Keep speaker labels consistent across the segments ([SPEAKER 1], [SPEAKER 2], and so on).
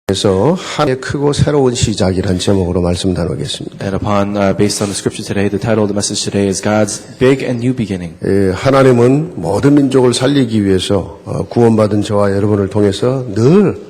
[SPEAKER 1] 그래서 하나님의 크고 새로운 시작이라는 제목으로 말씀 나누겠습니다.
[SPEAKER 2] And based on the scripture today, the title of the message today is God's Big and New Beginning.
[SPEAKER 1] 하나님은 모든 민족을 살리기 위해서 구원받은 저와 여러분을 통해서 늘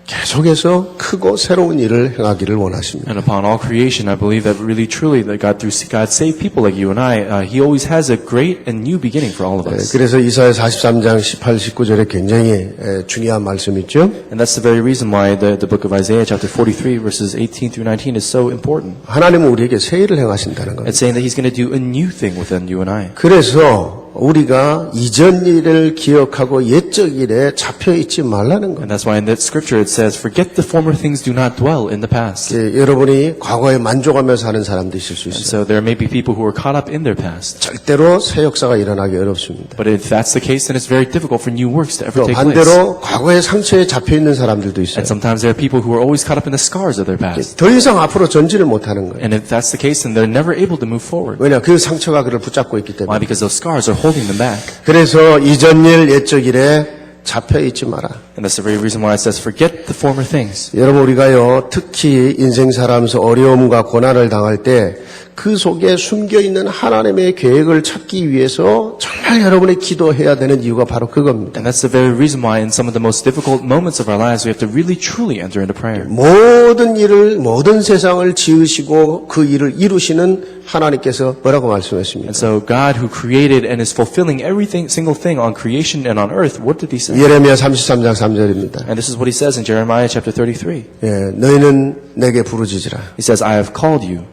[SPEAKER 1] 계속해서 크고 새로운 일을 행하기를 원하십니다.
[SPEAKER 2] And upon all creation, I believe that really truly that God saved people like you and I. He always has a great and new beginning for all of us.
[SPEAKER 1] 그래서 이사야 43장 18, 19절에 굉장히 중요한 말씀이 있죠.
[SPEAKER 2] And that's the very reason why the book of Isaiah chapter 43 verses 18 through 19 is so important.
[SPEAKER 1] 하나님은 우리에게 새 일을 행하신다는 겁니다.
[SPEAKER 2] It's saying that He's going to do a new thing within you and I.
[SPEAKER 1] 그래서 우리가 이전 일을 기억하고 옛적 일에 잡혀 있지 말라는 겁니다.
[SPEAKER 2] And that's why in that scripture it says, "Forget the former things, do not dwell in the past."
[SPEAKER 1] 여러분이 과거에 만족하며 사는 사람도 있을 수
[SPEAKER 2] And
[SPEAKER 1] 있어요.
[SPEAKER 2] so there may be people who are caught up in their past.
[SPEAKER 1] 절대로 새 역사가 일어나기 어렵습니다.
[SPEAKER 2] But if that's the case, then it's very difficult for new works to ever
[SPEAKER 1] 또
[SPEAKER 2] take place.
[SPEAKER 1] 반대로 과거의 상처에 잡혀 있는 사람들도 있어요.
[SPEAKER 2] And sometimes there are people who are always caught up in the scars of their past.
[SPEAKER 1] 더 이상 앞으로 전진을 못하는 거예요.
[SPEAKER 2] And if that's the case, then they're never able to move forward.
[SPEAKER 1] 왜냐? 그 상처가 그를 붙잡고 있기
[SPEAKER 2] Why?
[SPEAKER 1] 때문에.
[SPEAKER 2] Because those scars are holding them back.
[SPEAKER 1] 그래서 이전 일, 옛적 일에 잡혀 있지 마라.
[SPEAKER 2] And that's the very reason why it says, forget the former things.
[SPEAKER 1] 여러분, 우리가요, 특히 인생 살아가면서 어려움과 고난을 당할 때 그 속에 숨겨있는 하나님의 계획을 찾기 위해서 정말 여러분이 기도해야 되는 이유가 바로 그겁니다.
[SPEAKER 2] And that's the very reason why in some of the most difficult moments of our lives, we have to really truly enter into prayer.
[SPEAKER 1] 모든 일을, 모든 세상을 지으시고 그 일을 이루시는 하나님께서 뭐라고 말씀하십니까?
[SPEAKER 2] And so God who created and is fulfilling everything, single thing on creation and on earth, what did He say?
[SPEAKER 1] 예레미야 33장 3절입니다.
[SPEAKER 2] And this is what He says in Jeremiah chapter 33.
[SPEAKER 1] 너희는 내게 부르짖으라.
[SPEAKER 2] He says, I have called you.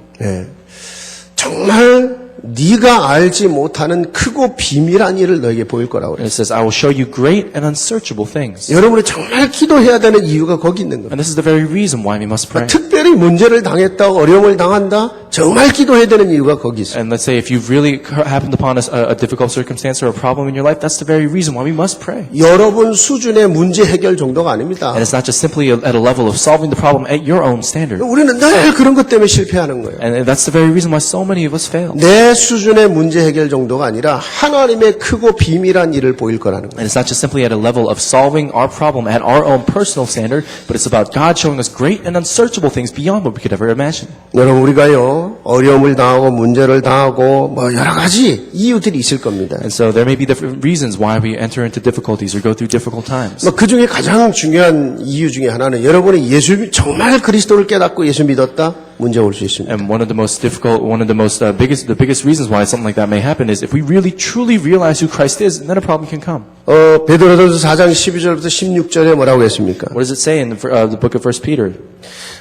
[SPEAKER 1] 정말 네가 알지 못하는 크고 비밀한 일을 너에게 보일 거라고
[SPEAKER 2] And
[SPEAKER 1] 그래요.
[SPEAKER 2] it says, I will show you great and unsearchable things.
[SPEAKER 1] 여러분이 정말 기도해야 되는 이유가 거기 있는 거예요.
[SPEAKER 2] And this is the very reason why we must pray.
[SPEAKER 1] 특별히 문제를 당했다, 어려움을 당한다, 정말 기도해야 되는 이유가 거기 있어요.
[SPEAKER 2] And let's say if you've really happened upon a difficult circumstance or a problem in your life, that's the very reason why we must pray.
[SPEAKER 1] 여러분 수준의 문제 해결 정도가 아닙니다.
[SPEAKER 2] And it's not just simply at a level of solving the problem at your own standard.
[SPEAKER 1] 우리는 늘 그런 것 때문에 실패하는 거예요.
[SPEAKER 2] And that's the very reason why so many of us fail.
[SPEAKER 1] 내 수준의 문제 해결 정도가 아니라 하나님의 크고 비밀한 일을 보일 거라는 거예요.
[SPEAKER 2] And it's not just simply at a level of solving our problem at our own personal standard, but it's about God showing us great and unsearchable things beyond what we could ever imagine.
[SPEAKER 1] 여러분, 우리가요, 어려움을 당하고 문제를 당하고 뭐 여러 가지 이유들이 있을 겁니다.
[SPEAKER 2] And so there may be different reasons why we enter into difficulties or go through difficult times.
[SPEAKER 1] 그 중에 가장 중요한 이유 중에 하나는 여러분이 정말 그리스도를 깨닫고 예수 믿었다? 문제 올 수 있습니다.
[SPEAKER 2] And one of the most biggest reasons why something like that may happen is if we really truly realize who Christ is, then a problem can come.
[SPEAKER 1] 베드로전서 4장 12절부터 16절에 뭐라고 했습니까?
[SPEAKER 2] What does it say in the book of 1 Peter?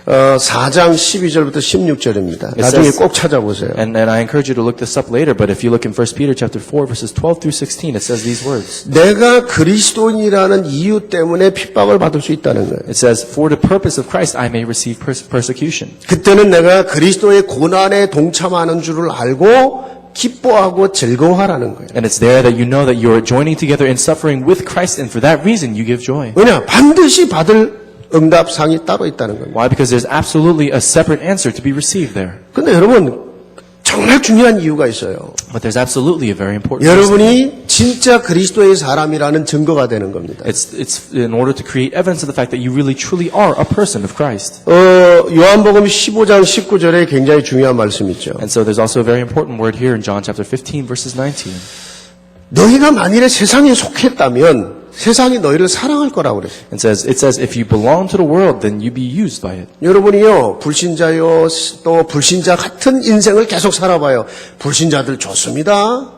[SPEAKER 1] 4장 12절부터 16절입니다. 나중에 꼭 찾아보세요.
[SPEAKER 2] And I encourage you to look this up later, but if you look in 1 Peter chapter 4 verses 12 through 16, it says these words.
[SPEAKER 1] 내가 그리스도인이라는 이유 때문에 핍박을 받을 수 있다는 거예요.
[SPEAKER 2] It says, for the purpose of Christ I may receive persecution.
[SPEAKER 1] 그때는 내가 그리스도의 고난에 동참하는 줄을 알고 기뻐하고 즐거워하라는 거예요.
[SPEAKER 2] And it's there that you know that you're joining together in suffering with Christ, and for that reason you give joy.
[SPEAKER 1] 왜냐? 반드시 받을 응답상이 따로 있다는 거예요.
[SPEAKER 2] Why? Because there's absolutely a separate answer to be received there.
[SPEAKER 1] 근데 여러분, 정말 중요한 이유가 있어요.
[SPEAKER 2] But there's absolutely a very important reason.
[SPEAKER 1] 여러분이 진짜 그리스도의 사람이라는 증거가 되는 겁니다.
[SPEAKER 2] It's in order to create evidence of the fact that you really truly are a person of Christ.
[SPEAKER 1] 요한복음 15장 19절에 굉장히 중요한 말씀이 있죠.
[SPEAKER 2] And so there's also a very important word here in John chapter 15 verses 19.
[SPEAKER 1] 너희가 만일에 세상에 속했다면 세상이 너희를 사랑할 거라고 그랬어요.
[SPEAKER 2] It says if you belong to the world, then you be used by it.
[SPEAKER 1] 여러분이요, 불신자요, 또 불신자 같은 인생을 계속 살아봐요. 불신자들 좋습니다.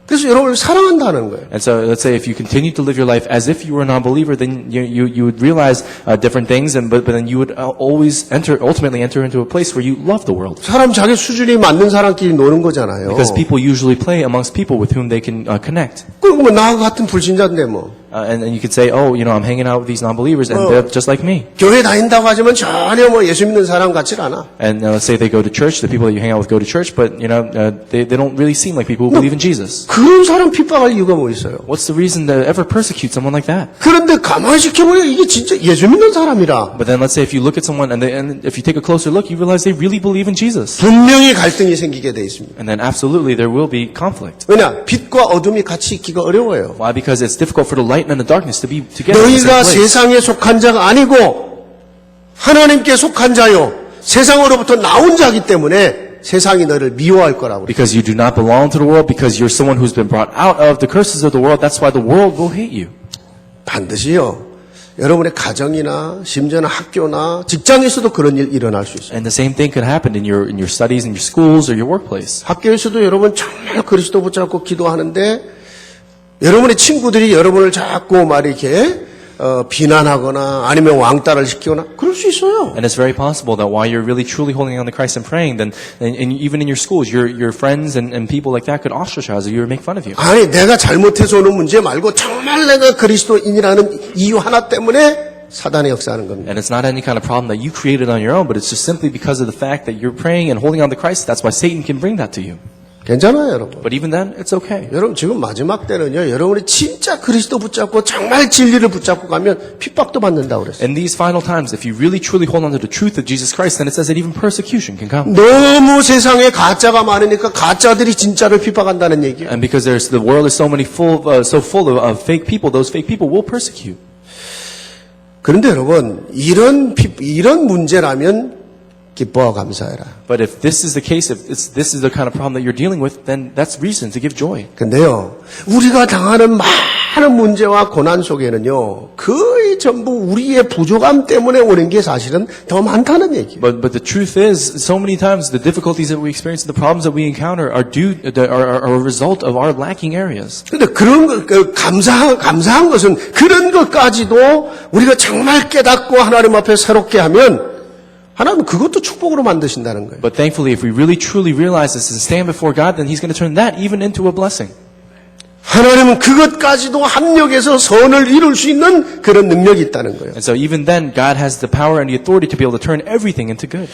[SPEAKER 1] 그래서 여러분을 사랑한다는 거예요.
[SPEAKER 2] And so let's say if you continue to live your life as if you were a non-believer, then you would realize different things, but then you would ultimately enter into a place where you love the world.
[SPEAKER 1] 사람 자기 수준이 맞는 사람끼리 노는 거잖아요.
[SPEAKER 2] Because people usually play amongst people with whom they can connect.
[SPEAKER 1] 그리고 뭐 나 같은 불신자인데 뭐.
[SPEAKER 2] And you could say, oh, I'm hanging out with these non-believers, and they're just like me.
[SPEAKER 1] 교회 다닌다고 하지만 전혀 뭐 예수 믿는 사람 같질 않아.
[SPEAKER 2] And let's say they go to church, the people that you hang out with go to church, but they don't really seem like people who believe in Jesus.
[SPEAKER 1] 그런 사람 핍박할 이유가 뭐 있어요?
[SPEAKER 2] What's the reason to ever persecute someone like that?
[SPEAKER 1] 그런데 가만히 지켜보면 이게 진짜 예수 믿는 사람이라.
[SPEAKER 2] But then let's say if you look at someone and if you take a closer look, you realize they really believe in Jesus.
[SPEAKER 1] 분명히 갈등이 생기게 돼 있습니다.
[SPEAKER 2] And then absolutely there will be conflict.
[SPEAKER 1] 왜냐? 빛과 어둠이 같이 있기가 어려워요.
[SPEAKER 2] Why? Because it's difficult for the light and the darkness to be together in the same
[SPEAKER 1] 너희가
[SPEAKER 2] place.
[SPEAKER 1] 세상에 속한 자가 아니고 하나님께 속한 자요 세상으로부터 나온 자이기 때문에 세상이 너를 미워할 거라고.
[SPEAKER 2] Because you do not belong to the world, because you're someone who's been brought out of the curses of the world, that's why the world will hate you.
[SPEAKER 1] 반드시요. 여러분의 가정이나 심지어는 학교나 직장에서도 그런 일 일어날 수 있어요.
[SPEAKER 2] And the same thing could happen in your studies, in your schools, or your workplace.
[SPEAKER 1] 학교에서도 여러분 정말 그리스도 붙잡고 기도하는데 여러분의 친구들이 여러분을 자꾸 막 이렇게 비난하거나 아니면 왕따를 시키거나 그럴 수 있어요.
[SPEAKER 2] And it's very possible that while you're really truly holding on to Christ and praying, then and even in your schools, your friends and people like that could ostracize you or make fun of you.
[SPEAKER 1] 아니 내가 잘못해서 오는 문제 말고 정말 내가 그리스도인이라는 이유 하나 때문에 사단의 역사하는 겁니다.
[SPEAKER 2] And it's not any kind of problem that you created on your own, but it's just simply because of the fact that you're praying and holding on to Christ. That's why Satan can bring that to you.
[SPEAKER 1] 괜찮아요, 여러분.
[SPEAKER 2] But even then, it's okay.
[SPEAKER 1] 여러분 지금 마지막 때는요. 여러분이 진짜 그리스도 붙잡고 정말 진리를 붙잡고 가면 핍박도 받는다고 그랬어요.
[SPEAKER 2] In these final times, if you really truly hold on to the truth of Jesus Christ, then it says that even persecution can come.
[SPEAKER 1] 너무 세상에 가짜가 많으니까 가짜들이 진짜를 핍박한다는 얘기예요.
[SPEAKER 2] And because the world is so full of fake people, those fake people will persecute.
[SPEAKER 1] 그런데 여러분 이런 문제라면 기뻐하고 감사해라.
[SPEAKER 2] But if this is the case, if this is the kind of problem that you're dealing with, then that's reason to give joy.
[SPEAKER 1] 근데요, 우리가 당하는 많은 문제와 고난 속에는요, 거의 전부 우리의 부족함 때문에 오는 게 사실은 더 많다는 얘기예요.
[SPEAKER 2] But the truth is, so many times the difficulties that we experience, the problems that we encounter, are a result of our lacking areas.
[SPEAKER 1] 근데 그런 감사한 것은 그런 것까지도 우리가 정말 깨닫고 하나님 앞에 새롭게 하면 하나님은 그것도 축복으로 만드신다는 거예요.
[SPEAKER 2] But thankfully, if we really truly realize this and stand before God, then He's going to turn that even into a blessing.
[SPEAKER 1] 하나님은 그것까지도 합력해서 선을 이룰 수 있는 그런 능력이 있다는 거예요.
[SPEAKER 2] And so even then, God has the power and the authority to be able to turn everything into good.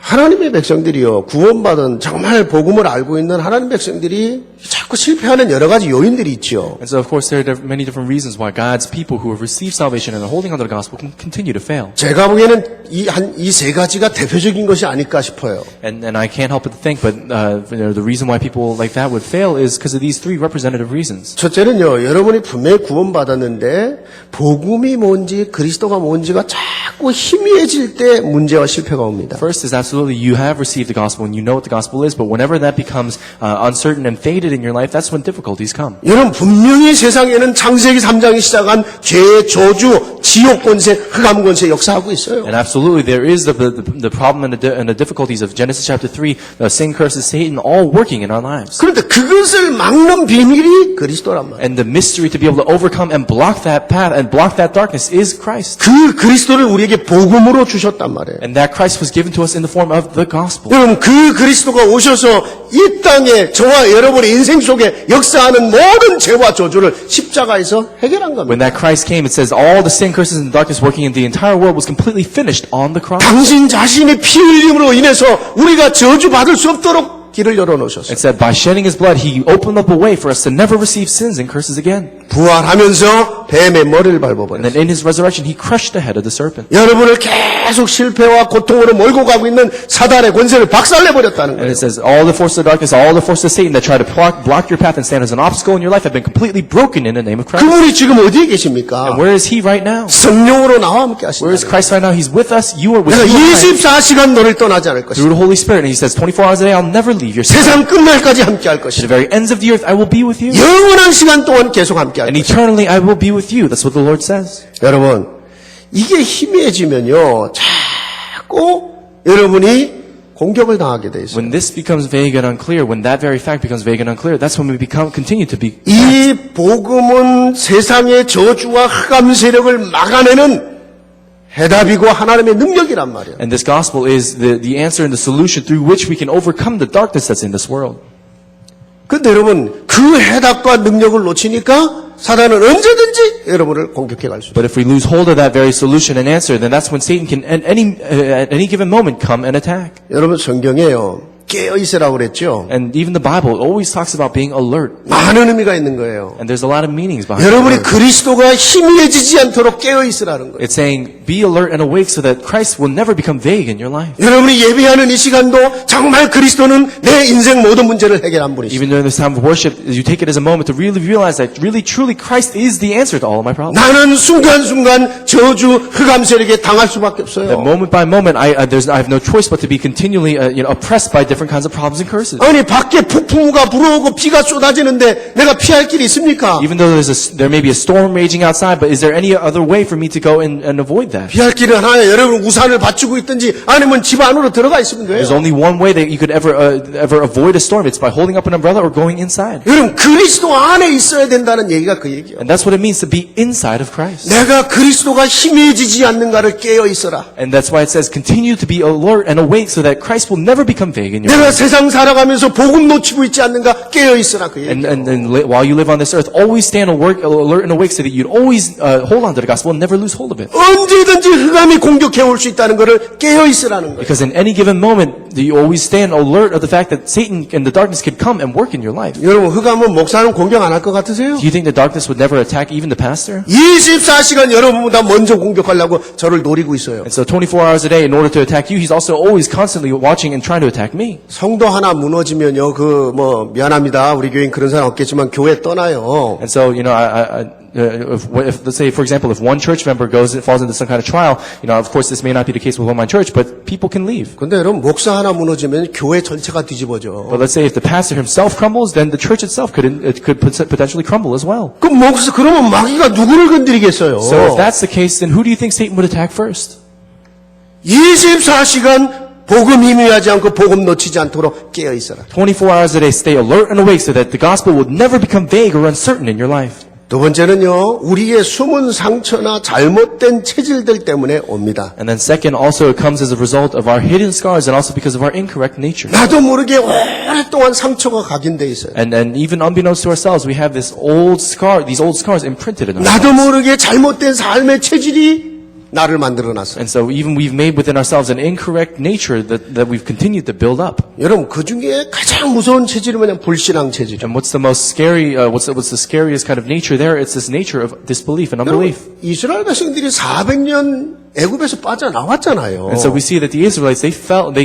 [SPEAKER 1] 하나님의 백성들이요, 구원받은 정말 복음을 알고 있는 하나님 백성들이 자꾸 실패하는 여러 가지 요인들이 있죠.
[SPEAKER 2] And so, of course, there are many different reasons why God's people who have received salvation and are holding onto the gospel can continue to fail.
[SPEAKER 1] 제가 보기에는 이 세 가지가 대표적인 것이 아닐까 싶어요.
[SPEAKER 2] And I can't help but to think, but the reason why people like that would fail is because of these three representative reasons.
[SPEAKER 1] 첫째는요, 여러분이 분명히 구원받았는데 복음이 뭔지 그리스도가 뭔지가 자꾸 희미해질 때 문제와 실패가 옵니다.
[SPEAKER 2] First is absolutely you have received the gospel and you know what the gospel is, but whenever that becomes uncertain and faded in your life, that's when difficulties come.
[SPEAKER 1] 여러분 분명히 세상에는 창세기 3장이 시작한 죄, 저주, 지옥 권세, 흑암 권세 역사하고 있어요.
[SPEAKER 2] And absolutely, there is the problem and the difficulties of Genesis chapter 3, sin, curses, Satan, all working in our lives.
[SPEAKER 1] 그런데 그것을 막는 비밀이 그리스도란 말이에요.
[SPEAKER 2] And the mystery to be able to overcome and block that path and block that darkness is Christ.
[SPEAKER 1] 그 그리스도를 우리에게 복음으로 주셨단 말이에요.
[SPEAKER 2] And that Christ was given to us in the form of the gospel.
[SPEAKER 1] 여러분 그 그리스도가 오셔서 이 땅에 저와 여러분의 인생 속에 역사하는 모든 죄와 저주를 십자가에서 해결한 겁니다.
[SPEAKER 2] When that Christ came, it says all the sin, curses, and darkness working in the entire world was completely finished on the cross.
[SPEAKER 1] 당신 자신의 피 흘림으로 인해서 우리가 저주받을 수 없도록 길을 열어놓으셨어요.
[SPEAKER 2] It said by shedding His blood, He opened up a way for us to never receive sins and curses again.
[SPEAKER 1] 부활하면서 뱀의 머리를
[SPEAKER 2] And
[SPEAKER 1] 밟아버렸어요.
[SPEAKER 2] then in His resurrection, He crushed the head of the serpent.
[SPEAKER 1] 여러분을 계속 실패와 고통으로 몰고 가고 있는 사단의 권세를 박살내버렸다는
[SPEAKER 2] And
[SPEAKER 1] 거예요.
[SPEAKER 2] it says all the forces of darkness, all the forces of Satan that try to block your path and stand as an obstacle in your life have been completely broken in the name of Christ.
[SPEAKER 1] 그분이 지금 어디에 계십니까?
[SPEAKER 2] And where is He right now?
[SPEAKER 1] 성령으로 나와 함께
[SPEAKER 2] Where is
[SPEAKER 1] 하신다.
[SPEAKER 2] Christ right now? He's with us. You are with
[SPEAKER 1] 내가
[SPEAKER 2] us.
[SPEAKER 1] 24시간 너를 떠나지 않을 것이다.
[SPEAKER 2] Through the Holy Spirit. And He says 24 hours a day, I'll never leave your side.
[SPEAKER 1] 세상 끝날까지 함께 할
[SPEAKER 2] To
[SPEAKER 1] 것이다.
[SPEAKER 2] the very ends of the earth, I will be with you.
[SPEAKER 1] 영원한 시간 동안 계속 함께 할
[SPEAKER 2] And
[SPEAKER 1] 것이다.
[SPEAKER 2] eternally, I will be with you. That's what the Lord says.
[SPEAKER 1] 여러분, 이게 희미해지면요, 자꾸 여러분이 공격을 당하게 돼 있어요.
[SPEAKER 2] When this becomes vague and unclear, when that very fact becomes vague and unclear, that's when we continue to be.
[SPEAKER 1] 이 복음은 세상의 저주와 흑암 세력을 막아내는 해답이고 하나님의 능력이란 말이에요.
[SPEAKER 2] And this gospel is the answer and the solution through which we can overcome the darkness that's in this world.
[SPEAKER 1] 근데 여러분, 그 해답과 능력을 놓치니까 사단은 언제든지 여러분을 공격해 갈 수 있어요.
[SPEAKER 2] But if we lose hold of that very solution and answer, then that's when Satan can at any given moment come and attack.
[SPEAKER 1] 여러분 성경에요. 깨어 있으라고 그랬죠.
[SPEAKER 2] And even the Bible always talks about being alert.
[SPEAKER 1] 많은 의미가 있는 거예요.
[SPEAKER 2] And there's a lot of meanings behind
[SPEAKER 1] 여러분이
[SPEAKER 2] it.
[SPEAKER 1] 그리스도가 희미해지지 않도록 깨어 있으라는 거예요.
[SPEAKER 2] It's saying, be alert and awake so that Christ will never become vague in your life.
[SPEAKER 1] 여러분이 예배하는 이 시간도 정말 그리스도는 내 인생 모든 문제를 해결한 분이시죠.
[SPEAKER 2] Even during this time of worship, you take it as a moment to really realize that really, truly, Christ is the answer to all of my problems.
[SPEAKER 1] 나는 순간순간 저주 흑암 세력에 당할 수밖에
[SPEAKER 2] That
[SPEAKER 1] 없어요.
[SPEAKER 2] moment by moment, I have no choice but to be continually, oppressed by different kinds of problems and curses.
[SPEAKER 1] 아니 밖에 폭풍우가 불어오고 비가 쏟아지는데 내가 피할 길이 있습니까?
[SPEAKER 2] Even though there may be a storm raging outside, but is there any other way for me to go and avoid that?
[SPEAKER 1] 피할 길은 하나예요. 여러분 우산을 받치고 있든지 아니면 집 안으로 들어가 있으면 돼요.
[SPEAKER 2] There's only one way that you could ever avoid a storm. It's by holding up an umbrella or going inside.
[SPEAKER 1] 여러분 그리스도 안에 있어야 된다는 얘기가 그 얘기예요.
[SPEAKER 2] And that's what it means to be inside of Christ.
[SPEAKER 1] 내가 그리스도가 희미해지지 않는가를 깨어 있어라.
[SPEAKER 2] And that's why it says continue to be alert and awake so that Christ will never become vague in your
[SPEAKER 1] 내가
[SPEAKER 2] life.
[SPEAKER 1] 세상 살아가면서 복음 놓치고 있지 않는가 깨어 있으라 그 얘기예요.
[SPEAKER 2] And while you live on this earth, always stand alert and awake so that you'd always hold on to the gospel and never lose hold of it.
[SPEAKER 1] 언제든지 흑암이 공격해 올 수 있다는 것을 깨어 있으라는 거예요.
[SPEAKER 2] Because in any given moment, you always stand alert of the fact that Satan and the darkness could come and work in your life.
[SPEAKER 1] 여러분 흑암은 목사는 공격 안 할 것 같으세요?
[SPEAKER 2] Do you think the darkness would never attack even the pastor?
[SPEAKER 1] 24시간 여러분보다 먼저 공격하려고 저를 노리고 있어요.
[SPEAKER 2] And so 24 hours a day, in order to attack you, he's also always constantly watching and trying to attack me.
[SPEAKER 1] 성도 하나 무너지면요, 미안합니다. 우리 교회는 그런 사람 없겠지만 교회 떠나요.
[SPEAKER 2] And so, if let's say, for example, if one church member falls into some kind of trial, of course this may not be the case with one of my church, but people can leave.
[SPEAKER 1] 근데 여러분, 목사 하나 무너지면 교회 전체가 뒤집어져.
[SPEAKER 2] But let's say if the pastor himself crumbles, then the church itself could potentially crumble as well.
[SPEAKER 1] 그러면 마귀가 누구를 건드리겠어요?
[SPEAKER 2] So if that's the case, then who do you think Satan would attack first?
[SPEAKER 1] 24시간 복음 희미하지 않고 복음 놓치지 않도록 깨어 있어라.
[SPEAKER 2] 24 hours a day, stay alert and awake so that the gospel will never become vague or uncertain in your life.
[SPEAKER 1] 두 번째는요, 우리의 숨은 상처나 잘못된 체질들 때문에 옵니다.
[SPEAKER 2] And then second, also it comes as a result of our hidden scars and also because of our incorrect nature.
[SPEAKER 1] 나도 모르게 오랫동안 상처가 각인돼 있어요.
[SPEAKER 2] And even unbeknownst to ourselves, we have these old scars imprinted in our
[SPEAKER 1] 나도
[SPEAKER 2] lives.
[SPEAKER 1] 모르게 잘못된 삶의 체질이 나를 만들어놨어요.
[SPEAKER 2] And so even we've made within ourselves an incorrect nature that we've continued to build up.
[SPEAKER 1] 여러분 그 중에 가장 무서운 체질은 뭐냐? 불신앙 체질이죠.
[SPEAKER 2] And what's the most scary, what's the scariest kind of nature there? It's this nature of disbelief and unbelief.
[SPEAKER 1] 이스라엘 백성들이 400년 애굽에서 빠져나왔잖아요.
[SPEAKER 2] And so we see that the Israelites, they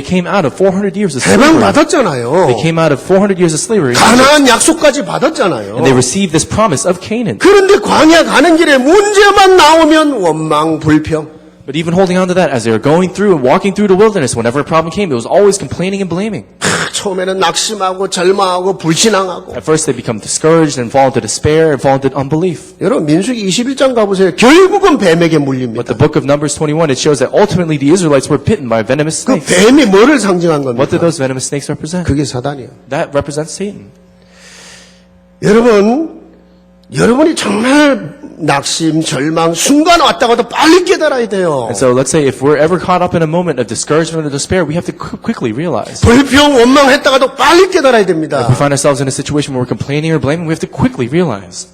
[SPEAKER 2] came out of 400 years of
[SPEAKER 1] 해방
[SPEAKER 2] slavery.
[SPEAKER 1] 받았잖아요.
[SPEAKER 2] They came out of 400 years of slavery.
[SPEAKER 1] 가나안 약속까지 받았잖아요.
[SPEAKER 2] And they received this promise of Canaan.
[SPEAKER 1] 그런데 광야 가는 길에 문제만 나오면 원망 불평.
[SPEAKER 2] But even holding on to that, as they were going through and walking through the wilderness, whenever a problem came, it was always complaining and blaming.
[SPEAKER 1] 처음에는 낙심하고 절망하고 불신앙하고.
[SPEAKER 2] At first they become discouraged and fall into despair and fall into unbelief.
[SPEAKER 1] 여러분 민수기 21장 가보세요. 결국은 뱀에게
[SPEAKER 2] But
[SPEAKER 1] 물립니다.
[SPEAKER 2] the book of Numbers 21, it shows that ultimately the Israelites were bitten by venomous
[SPEAKER 1] 그
[SPEAKER 2] snakes.
[SPEAKER 1] 뱀이 뭐를 상징한
[SPEAKER 2] What do
[SPEAKER 1] 겁니까?
[SPEAKER 2] those venomous snakes represent?
[SPEAKER 1] 그게 사단이에요.
[SPEAKER 2] That represents Satan.
[SPEAKER 1] 여러분이 정말 낙심, 절망, 순간 왔다가도 빨리 깨달아야 돼요.
[SPEAKER 2] And so let's say if we're ever caught up in a moment of discouragement or despair, we have to quickly realize.
[SPEAKER 1] 불평, 원망했다가도 빨리 깨달아야 됩니다.
[SPEAKER 2] If we find ourselves in a situation where we're complaining or blaming, we have to quickly realize.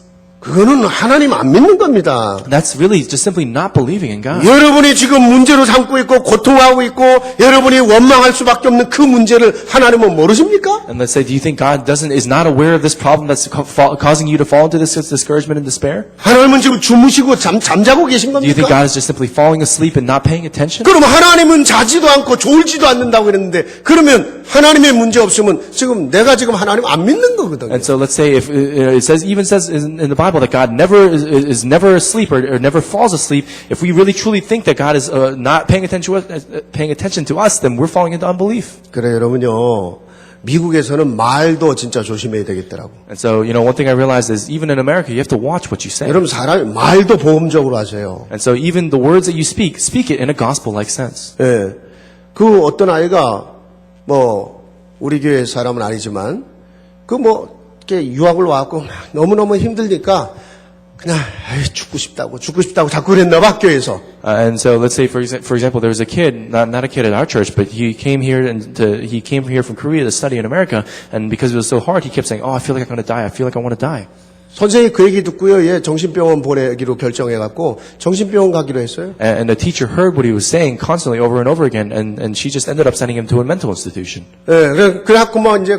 [SPEAKER 1] 그거는 하나님 안 믿는 겁니다.
[SPEAKER 2] That's really just simply not believing in God.
[SPEAKER 1] 여러분이 지금 문제로 삼고 있고 고통하고 있고 여러분이 원망할 수밖에 없는 그 문제를 하나님은 모르십니까?
[SPEAKER 2] And let's say, do you think God is not aware of this problem that's causing you to fall into this discouragement and despair?
[SPEAKER 1] 하나님은 지금 주무시고 잠자고 계신
[SPEAKER 2] Do you think
[SPEAKER 1] 겁니까?
[SPEAKER 2] God is just simply falling asleep and not paying attention?
[SPEAKER 1] 그럼 하나님은 자지도 않고 졸지도 않는다고 그랬는데 그러면 하나님의 문제 없으면 내가 지금 하나님 안 믿는 거거든요.
[SPEAKER 2] And so let's say if it says in the Bible that God never is never asleep or never falls asleep, if we really truly think that God is not paying attention to us, then we're falling into unbelief.
[SPEAKER 1] 그래 여러분요. 미국에서는 말도 진짜 조심해야 되겠더라고.
[SPEAKER 2] And so, one thing I realized is even in America, you have to watch what you say.
[SPEAKER 1] 여러분 사람이 말도 보험적으로 하세요.
[SPEAKER 2] And so even the words that you speak it in a gospel-like sense.
[SPEAKER 1] 예. 그 어떤 아이가 우리 교회 사람은 아니지만 이렇게 유학을 와갖고 너무너무 힘들니까 그냥 죽고 싶다고 자꾸 그랬나 봐 학교에서.
[SPEAKER 2] And so let's say for example there was a kid, not a kid at our church, but he came here from Korea to study in America, and because it was so hard, he kept saying, "Oh, I feel like I'm going to die. I feel like I want to die."
[SPEAKER 1] 선생님이 그 얘기 듣고요. 얘 정신병원 보내기로 결정해갖고 정신병원 가기로 했어요.
[SPEAKER 2] And the teacher heard what he was saying constantly over and over again, and she just ended up sending him to a mental institution.
[SPEAKER 1] 예, 그래갖고 뭐 이제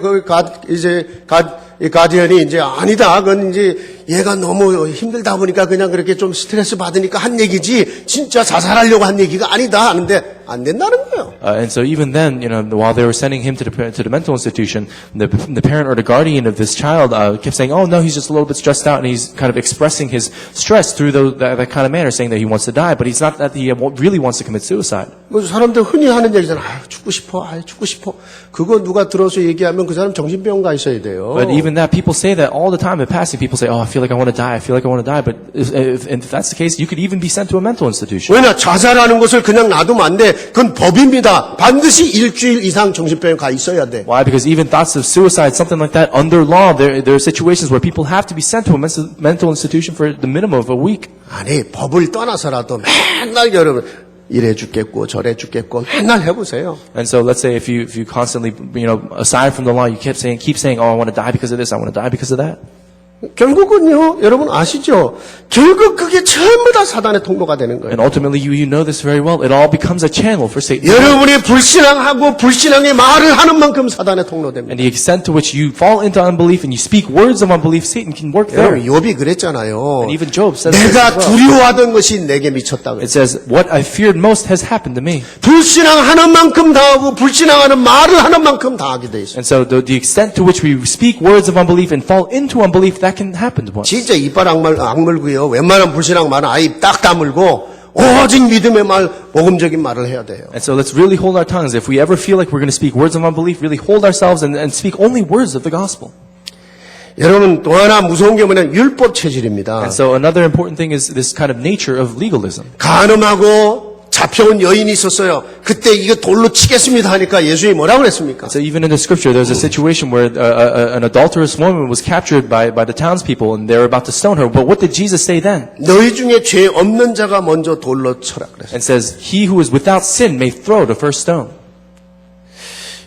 [SPEAKER 1] 이 가디언이 이제 아니다. 그건 이제 얘가 너무 힘들다 보니까 그냥 그렇게 좀 스트레스 받으니까 한 얘기지 진짜 자살하려고 한 얘기가 아니다 하는데 안 된다는 거예요.
[SPEAKER 2] And so even then, while they were sending him to the mental institution, the parent or the guardian of this child kept saying, "Oh no, he's just a little bit stressed out, and he's kind of expressing his stress through that kind of manner, saying that he wants to die, but he's not that he really wants to commit suicide."
[SPEAKER 1] 그 사람들 흔히 하는 얘기잖아. 죽고 싶어. 죽고 싶어. 그거 누가 들어서 얘기하면 그 사람 정신병원 가 있어야 돼요.
[SPEAKER 2] But even that, people say that all the time in passing. People say, "Oh, I feel like I want to die. I feel like I want to die." But if that's the case, you could even be sent to a mental institution.
[SPEAKER 1] 왜냐 자살하는 것을 그냥 놔두면 안 돼. 그건 법입니다. 반드시 일주일 이상 정신병원 가 있어야 돼.
[SPEAKER 2] Why? Because even thoughts of suicide, something like that, under law, there are situations where people have to be sent to a mental institution for the minimum of a week.
[SPEAKER 1] 아니 법을 떠나서라도 맨날 여러분 이래 죽겠고 저래 죽겠고 맨날 해보세요.
[SPEAKER 2] And so let's say if you constantly, aside from the law, you keep saying, "Oh, I want to die because of this. I want to die because of that."
[SPEAKER 1] 결국은요, 여러분 아시죠? 결국 그게 전부 다 사단의 통로가 되는 거예요.
[SPEAKER 2] And ultimately, you know this very well. It all becomes a channel for Satan.
[SPEAKER 1] 여러분이 불신앙하고 불신앙의 말을 하는 만큼 사단의 통로됩니다.
[SPEAKER 2] And the extent to which you fall into unbelief and you speak words of unbelief, Satan can work there.
[SPEAKER 1] 여러분 욥이 그랬잖아요.
[SPEAKER 2] And even Job says this
[SPEAKER 1] 내가
[SPEAKER 2] as well.
[SPEAKER 1] 두려워하던 것이 내게 미쳤다고.
[SPEAKER 2] It says, "What I feared most has happened to me."
[SPEAKER 1] 불신앙하는 만큼 당하고 불신앙하는 말을 하는 만큼 당하게 돼 있어요.
[SPEAKER 2] And so the extent to which we speak words of unbelief and fall into unbelief, that can happen to us.
[SPEAKER 1] 진짜 이빨 악물고요. 웬만한 불신앙 말은 아예 딱 다물고 오직 믿음의 말, 복음적인 말을 해야 돼요.
[SPEAKER 2] And so let's really hold our tongues. If we ever feel like we're going to speak words of unbelief, really hold ourselves and speak only words of the gospel.
[SPEAKER 1] 여러분 또 하나 무서운 게 뭐냐면 율법 체질입니다.
[SPEAKER 2] And so another important thing is this kind of nature of legalism.
[SPEAKER 1] 간음하고 잡혀온 여인이 있었어요. 그때 이거 돌로 치겠습니다 하니까 예수님이 뭐라고 그랬습니까?
[SPEAKER 2] So even in the scripture, there's a situation where an adulterous woman was captured by the townspeople and they were about to stone her. But what did Jesus say then?
[SPEAKER 1] 너희 중에 죄 없는 자가 먼저 돌로 쳐라 그랬어요.
[SPEAKER 2] And says, "He who is without sin may throw the first stone."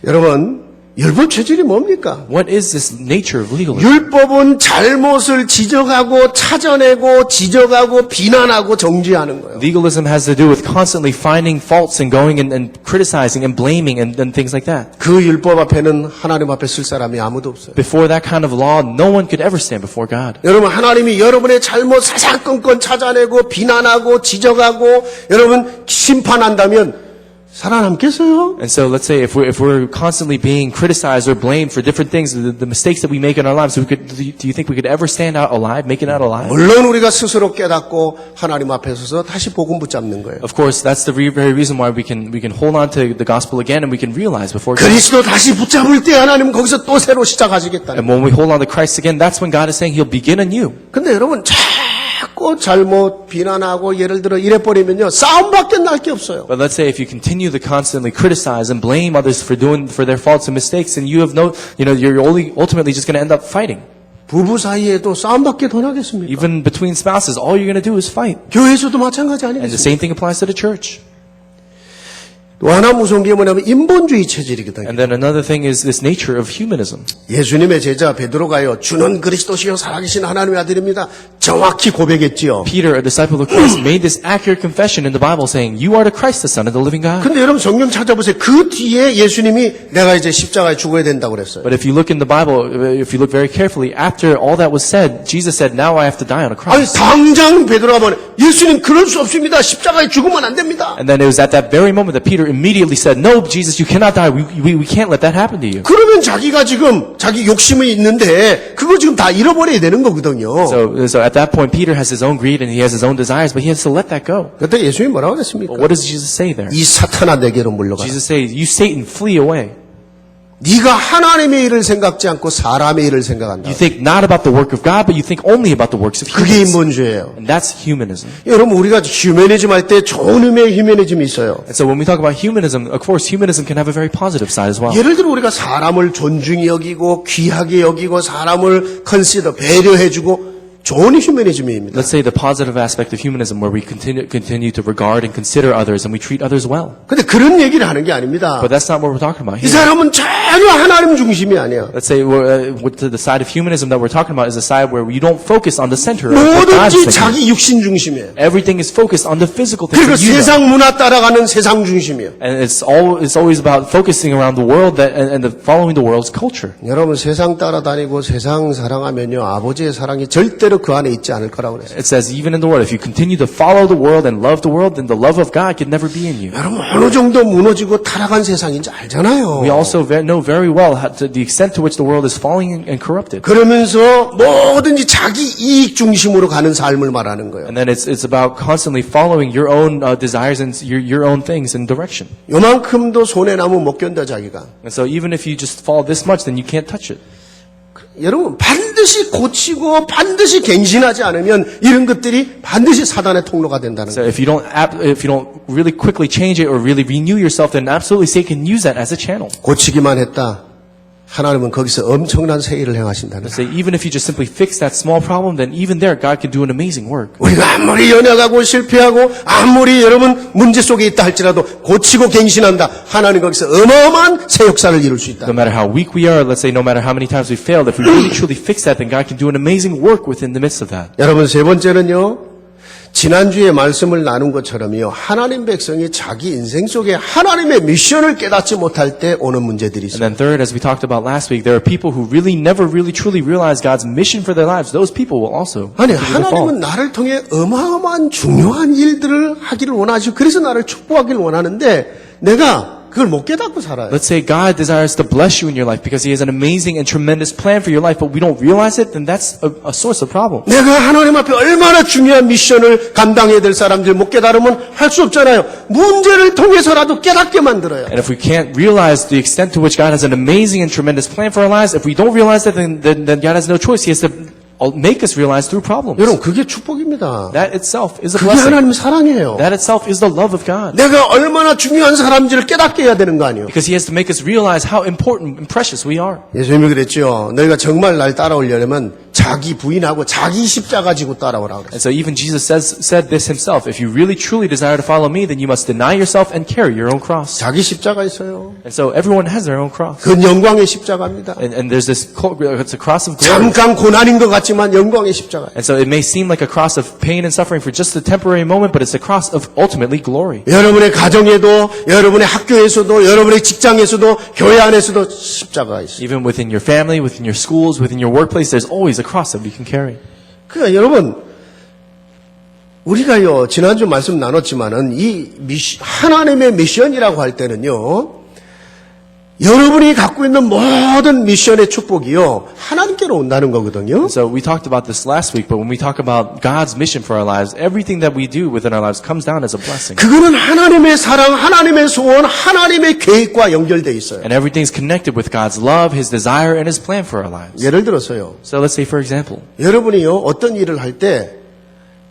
[SPEAKER 1] 여러분 율법 체질이 뭡니까?
[SPEAKER 2] What is this nature of legalism?
[SPEAKER 1] 율법은 잘못을 지적하고 찾아내고 지적하고 비난하고 정죄하는 거예요.
[SPEAKER 2] Legalism has to do with constantly finding faults and going and criticizing and blaming and things like that.
[SPEAKER 1] 그 율법 앞에는 하나님 앞에 쓸 사람이 아무도 없어요.
[SPEAKER 2] Before that kind of law, no one could ever stand before God.
[SPEAKER 1] 여러분 하나님이 여러분의 잘못 사사건건 찾아내고 비난하고 지적하고 여러분 심판한다면 살아남겠어요?
[SPEAKER 2] And so let's say if we're constantly being criticized or blamed for different things, the mistakes that we make in our lives, do you think we could ever stand out alive, make it out alive?
[SPEAKER 1] 물론 우리가 스스로 깨닫고 하나님 앞에 서서 다시 복음 붙잡는 거예요.
[SPEAKER 2] Of course, that's the very reason why we can hold on to the gospel again and we can realize before God.
[SPEAKER 1] 그리스도 다시 붙잡을 때 하나님은 거기서 또 새로 시작하시겠다는.
[SPEAKER 2] And when we hold on to Christ again, that's when God is saying He'll begin anew.
[SPEAKER 1] 근데 여러분 자꾸 잘못 비난하고 예를 들어 이래 버리면요 싸움밖에 날 게 없어요.
[SPEAKER 2] But let's say if you continue to constantly criticize and blame others for their faults and mistakes, and you're ultimately just going to end up fighting.
[SPEAKER 1] 부부 사이에도 싸움밖에 더 나겠습니까?
[SPEAKER 2] Even between spouses, all you're going to do is fight.
[SPEAKER 1] 교회에서도 마찬가지
[SPEAKER 2] And the
[SPEAKER 1] 아니겠습니까?
[SPEAKER 2] same thing applies to the church.
[SPEAKER 1] 또 하나 무서운 게 뭐냐면 인본주의 체질이거든요.
[SPEAKER 2] And then another thing is this nature of humanism.
[SPEAKER 1] 예수님의 제자 베드로가요. 주는 그리스도시요 살아계신 하나님의 아들입니다. 정확히 고백했지요.
[SPEAKER 2] Peter, a disciple of Christ, made this accurate confession in the Bible saying, "You are the Christ, the Son of the living God."
[SPEAKER 1] 근데 여러분 성경 찾아보세요. 그 뒤에 예수님이 내가 이제 십자가에 죽어야 된다고 그랬어요.
[SPEAKER 2] But if you look in the Bible, if you look very carefully, after all that was said, Jesus said, "Now I have to die on a
[SPEAKER 1] 아니
[SPEAKER 2] cross."
[SPEAKER 1] 당장 베드로가 말해 예수님 그럴 수 없습니다. 십자가에 죽으면 안 됩니다.
[SPEAKER 2] And then it was at that very moment that Peter immediately said, "No, Jesus, you cannot die. We can't let that happen to you."
[SPEAKER 1] 그러면 자기가 지금 자기 욕심이 있는데 그거 지금 다 잃어버려야 되는 거거든요.
[SPEAKER 2] So at that point, Peter has his own greed and he has his own desires, but he has to let that go.
[SPEAKER 1] 그때 예수님이 뭐라고 그랬습니까?
[SPEAKER 2] But what does Jesus say there?
[SPEAKER 1] 이 사탄아 내게로 물러가라.
[SPEAKER 2] Jesus says, "You Satan, flee away."
[SPEAKER 1] 네가 하나님의 일을 생각지 않고 사람의 일을 생각한다.
[SPEAKER 2] You think not about the work of God, but you think only about the works of
[SPEAKER 1] 그게
[SPEAKER 2] humans.
[SPEAKER 1] 인본주의예요.
[SPEAKER 2] And that's humanism.
[SPEAKER 1] 여러분 우리가 휴머니즘 할 때 좋은 의미의 휴머니즘이 있어요.
[SPEAKER 2] And so when we talk about humanism, of course, humanism can have a very positive side as well.
[SPEAKER 1] 예를 들어 우리가 사람을 존중히 여기고 귀하게 여기고 사람을 컨시더 배려해주고 좋은 휴머니즘입니다.
[SPEAKER 2] Let's say the positive aspect of humanism where we continue to regard and consider others and we treat others well.
[SPEAKER 1] 근데 그런 얘기를 하는 게 아닙니다.
[SPEAKER 2] But that's not what we're talking about
[SPEAKER 1] 이
[SPEAKER 2] here.
[SPEAKER 1] 사람은 전혀 하나님 중심이 아니야.
[SPEAKER 2] Let's say the side of humanism that we're talking about is a side where you don't focus on the center of what God's
[SPEAKER 1] 뭐든지
[SPEAKER 2] thinking.
[SPEAKER 1] 자기 육신 중심이에요.
[SPEAKER 2] Everything is focused on the physical things
[SPEAKER 1] 그리고
[SPEAKER 2] that you know.
[SPEAKER 1] 세상 문화 따라가는 세상 중심이에요.
[SPEAKER 2] And it's always about focusing around the world and following the world's culture.
[SPEAKER 1] 여러분 세상 따라다니고 세상 사랑하면요 아버지의 사랑이 절대로 그 안에 있지 않을 거라고 그랬어요.
[SPEAKER 2] It says even in the world, if you continue to follow the world and love the world, then the love of God can never be in you.
[SPEAKER 1] 여러분 어느 정도 무너지고 타락한 세상인지 알잖아요.
[SPEAKER 2] We also know very well the extent to which the world is falling and corrupted.
[SPEAKER 1] 그러면서 뭐든지 자기 이익 중심으로 가는 삶을 말하는 거예요.
[SPEAKER 2] And then it's about constantly following your own desires and your own things and direction.
[SPEAKER 1] 요만큼도 손해 나면 못 견뎌 자기가.
[SPEAKER 2] And so even if you just fall this much, then you can't touch it.
[SPEAKER 1] 여러분 반드시 고치고 반드시 갱신하지 않으면 이런 것들이 반드시 사단의 통로가 된다는
[SPEAKER 2] So
[SPEAKER 1] 거예요.
[SPEAKER 2] if you don't really quickly change it or really renew yourself, then absolutely Satan can use that as a channel.
[SPEAKER 1] 고치기만 했다. 하나님은 거기서 엄청난 세일을 행하신다는 거예요.
[SPEAKER 2] So even if you just simply fix that small problem, then even there God can do an amazing work.
[SPEAKER 1] 우리가 아무리 연약하고 실패하고 아무리 여러분 문제 속에 있다 할지라도 고치고 갱신한다. 하나님 거기서 어마어마한 새 역사를 이룰 수 있다.
[SPEAKER 2] No matter how weak we are, let's say no matter how many times we failed, if we really truly fix that, then God can do an amazing work within the midst of that.
[SPEAKER 1] 여러분 세 번째는요. 지난주에 말씀을 나눈 것처럼요. 하나님 백성이 자기 인생 속에 하나님의 미션을 깨닫지 못할 때 오는 문제들이
[SPEAKER 2] And
[SPEAKER 1] 있어요.
[SPEAKER 2] then third, as we talked about last week, there are people who really never really truly realize God's mission for their lives. Those people will also
[SPEAKER 1] 아니
[SPEAKER 2] continue to fall.
[SPEAKER 1] 하나님은 나를 통해 어마어마한 중요한 일들을 하기를 원하시고 그래서 나를 축복하기를 원하는데 내가 그걸 못 깨닫고 살아요.
[SPEAKER 2] Let's say God desires to bless you in your life because He has an amazing and tremendous plan for your life, but we don't realize it, then that's a source of problem.
[SPEAKER 1] 내가 하나님 앞에 얼마나 중요한 미션을 감당해야 될 사람들 못 깨달으면 할 수 없잖아요. 문제를 통해서라도 깨닫게 만들어요.
[SPEAKER 2] And if we can't realize the extent to which God has an amazing and tremendous plan for our lives, if we don't realize that, then God has no choice. He has to make us realize through problems.
[SPEAKER 1] 여러분 그게 축복입니다.
[SPEAKER 2] That itself is a
[SPEAKER 1] 그게
[SPEAKER 2] blessing.
[SPEAKER 1] 하나님 사랑이에요.
[SPEAKER 2] That itself is the love of God.
[SPEAKER 1] 내가 얼마나 중요한 사람인지를 깨닫게 해야 되는 거 아니에요.
[SPEAKER 2] Because He has to make us realize how important and precious we are.
[SPEAKER 1] 예수님이 그랬죠. 너희가 정말 날 따라오려면 자기 부인하고 자기 십자가 지고 따라오라고 그랬어요.
[SPEAKER 2] And so even Jesus said this Himself. If you really truly desire to follow me, then you must deny yourself and carry your own cross.
[SPEAKER 1] 자기 십자가 있어요.
[SPEAKER 2] And so everyone has their own cross.
[SPEAKER 1] 그건 영광의 십자가입니다.
[SPEAKER 2] And there's this, it's a cross of glory.
[SPEAKER 1] 잠깐 고난인 것 같지만 영광의 십자가예요.
[SPEAKER 2] And so it may seem like a cross of pain and suffering for just a temporary moment, but it's a cross of ultimately glory.
[SPEAKER 1] 여러분의 가정에도 여러분의 학교에서도 여러분의 직장에서도 교회 안에서도 십자가가 있어요.
[SPEAKER 2] Even within your family, within your schools, within your workplace, there's always a cross that we can carry.
[SPEAKER 1] 그러니까 여러분 우리가요 지난주 말씀 나눴지만은 이 하나님의 미션이라고 할 때는요 여러분이 갖고 있는 모든 미션의 축복이요 하나님께로 온다는 거거든요.
[SPEAKER 2] So we talked about this last week, but when we talk about God's mission for our lives, everything that we do within our lives comes down as a blessing.
[SPEAKER 1] 그거는 하나님의 사랑, 하나님의 소원, 하나님의 계획과 연결돼 있어요.
[SPEAKER 2] And everything's connected with God's love, His desire, and His plan for our lives.
[SPEAKER 1] 예를 들어서요.
[SPEAKER 2] So let's say, for example,
[SPEAKER 1] 여러분이요 어떤 일을 할 때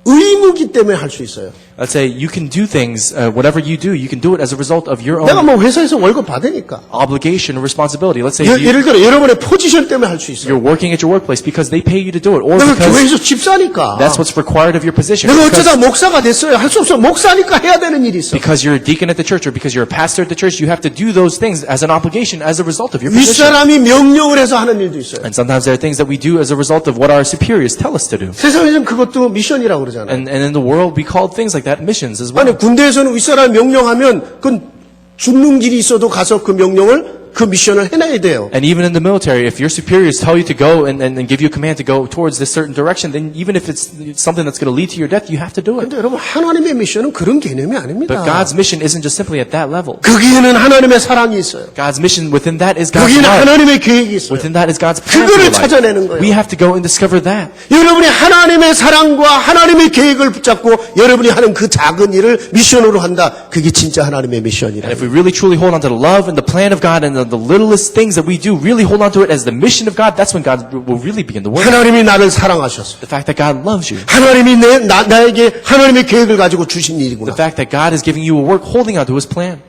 [SPEAKER 1] 의무기 때문에 할 수 있어요.
[SPEAKER 2] let's say you can do things, whatever you do, you can do it as a result of your
[SPEAKER 1] 내가
[SPEAKER 2] own
[SPEAKER 1] 뭐 회사에서 월급 받으니까.
[SPEAKER 2] obligation or responsibility. Let's say
[SPEAKER 1] 예를 들어 여러분의 포지션 때문에 할 수 있어요.
[SPEAKER 2] you're working at your workplace because they pay you to do it, or
[SPEAKER 1] 내가
[SPEAKER 2] because
[SPEAKER 1] 교회에서 집사니까.
[SPEAKER 2] that's what's required of your position.
[SPEAKER 1] 내가
[SPEAKER 2] Because,
[SPEAKER 1] 어쩌다 목사가 됐어요. 할 수 없어. 목사니까 해야 되는 일이 있어.
[SPEAKER 2] because you're a deacon at the church, or because you're a pastor at the church, you have to do those things as an obligation, as a result of your position.
[SPEAKER 1] 윗사람이 명령을 해서 하는 일도 있어요.
[SPEAKER 2] And sometimes there are things that we do as a result of what our superiors tell us to do.
[SPEAKER 1] 세상에서는 그것도 미션이라고 그러잖아요.
[SPEAKER 2] And in the world, we call things like that missions as well.
[SPEAKER 1] 아니 군대에서는 윗사람이 명령하면 그건 죽는 길이 있어도 가서 그 명령을 그 미션을 해내야 돼요.
[SPEAKER 2] And even in the military, if your superiors tell you to go and give you a command to go towards this certain direction, then even if it's something that's going to lead to your death, you have to do it.
[SPEAKER 1] 근데 여러분 하나님의 미션은 그런 개념이 아닙니다.
[SPEAKER 2] But God's mission isn't just simply at that level.
[SPEAKER 1] 거기에는 하나님의 사랑이 있어요.
[SPEAKER 2] God's mission within that is God's
[SPEAKER 1] 거기는
[SPEAKER 2] love.
[SPEAKER 1] 하나님의 계획이 있어요.
[SPEAKER 2] Within that is God's plan for
[SPEAKER 1] 그거를
[SPEAKER 2] your life.
[SPEAKER 1] 찾아내는 거예요.
[SPEAKER 2] We have to go and discover that.
[SPEAKER 1] 여러분이 하나님의 사랑과 하나님의 계획을 붙잡고 여러분이 하는 그 작은 일을 미션으로 한다. 그게 진짜 하나님의 미션이라.
[SPEAKER 2] And if we really truly hold on to the love and the plan of God and the littlest things that we do, really hold on to it as the mission of God, that's when God will really begin to work.
[SPEAKER 1] 하나님이 나를 사랑하셨어.
[SPEAKER 2] The fact that God loves you.
[SPEAKER 1] 하나님이 나에게 하나님의 계획을 가지고 주신 일이구나.
[SPEAKER 2] The fact that God is giving you a work holding on to His plan.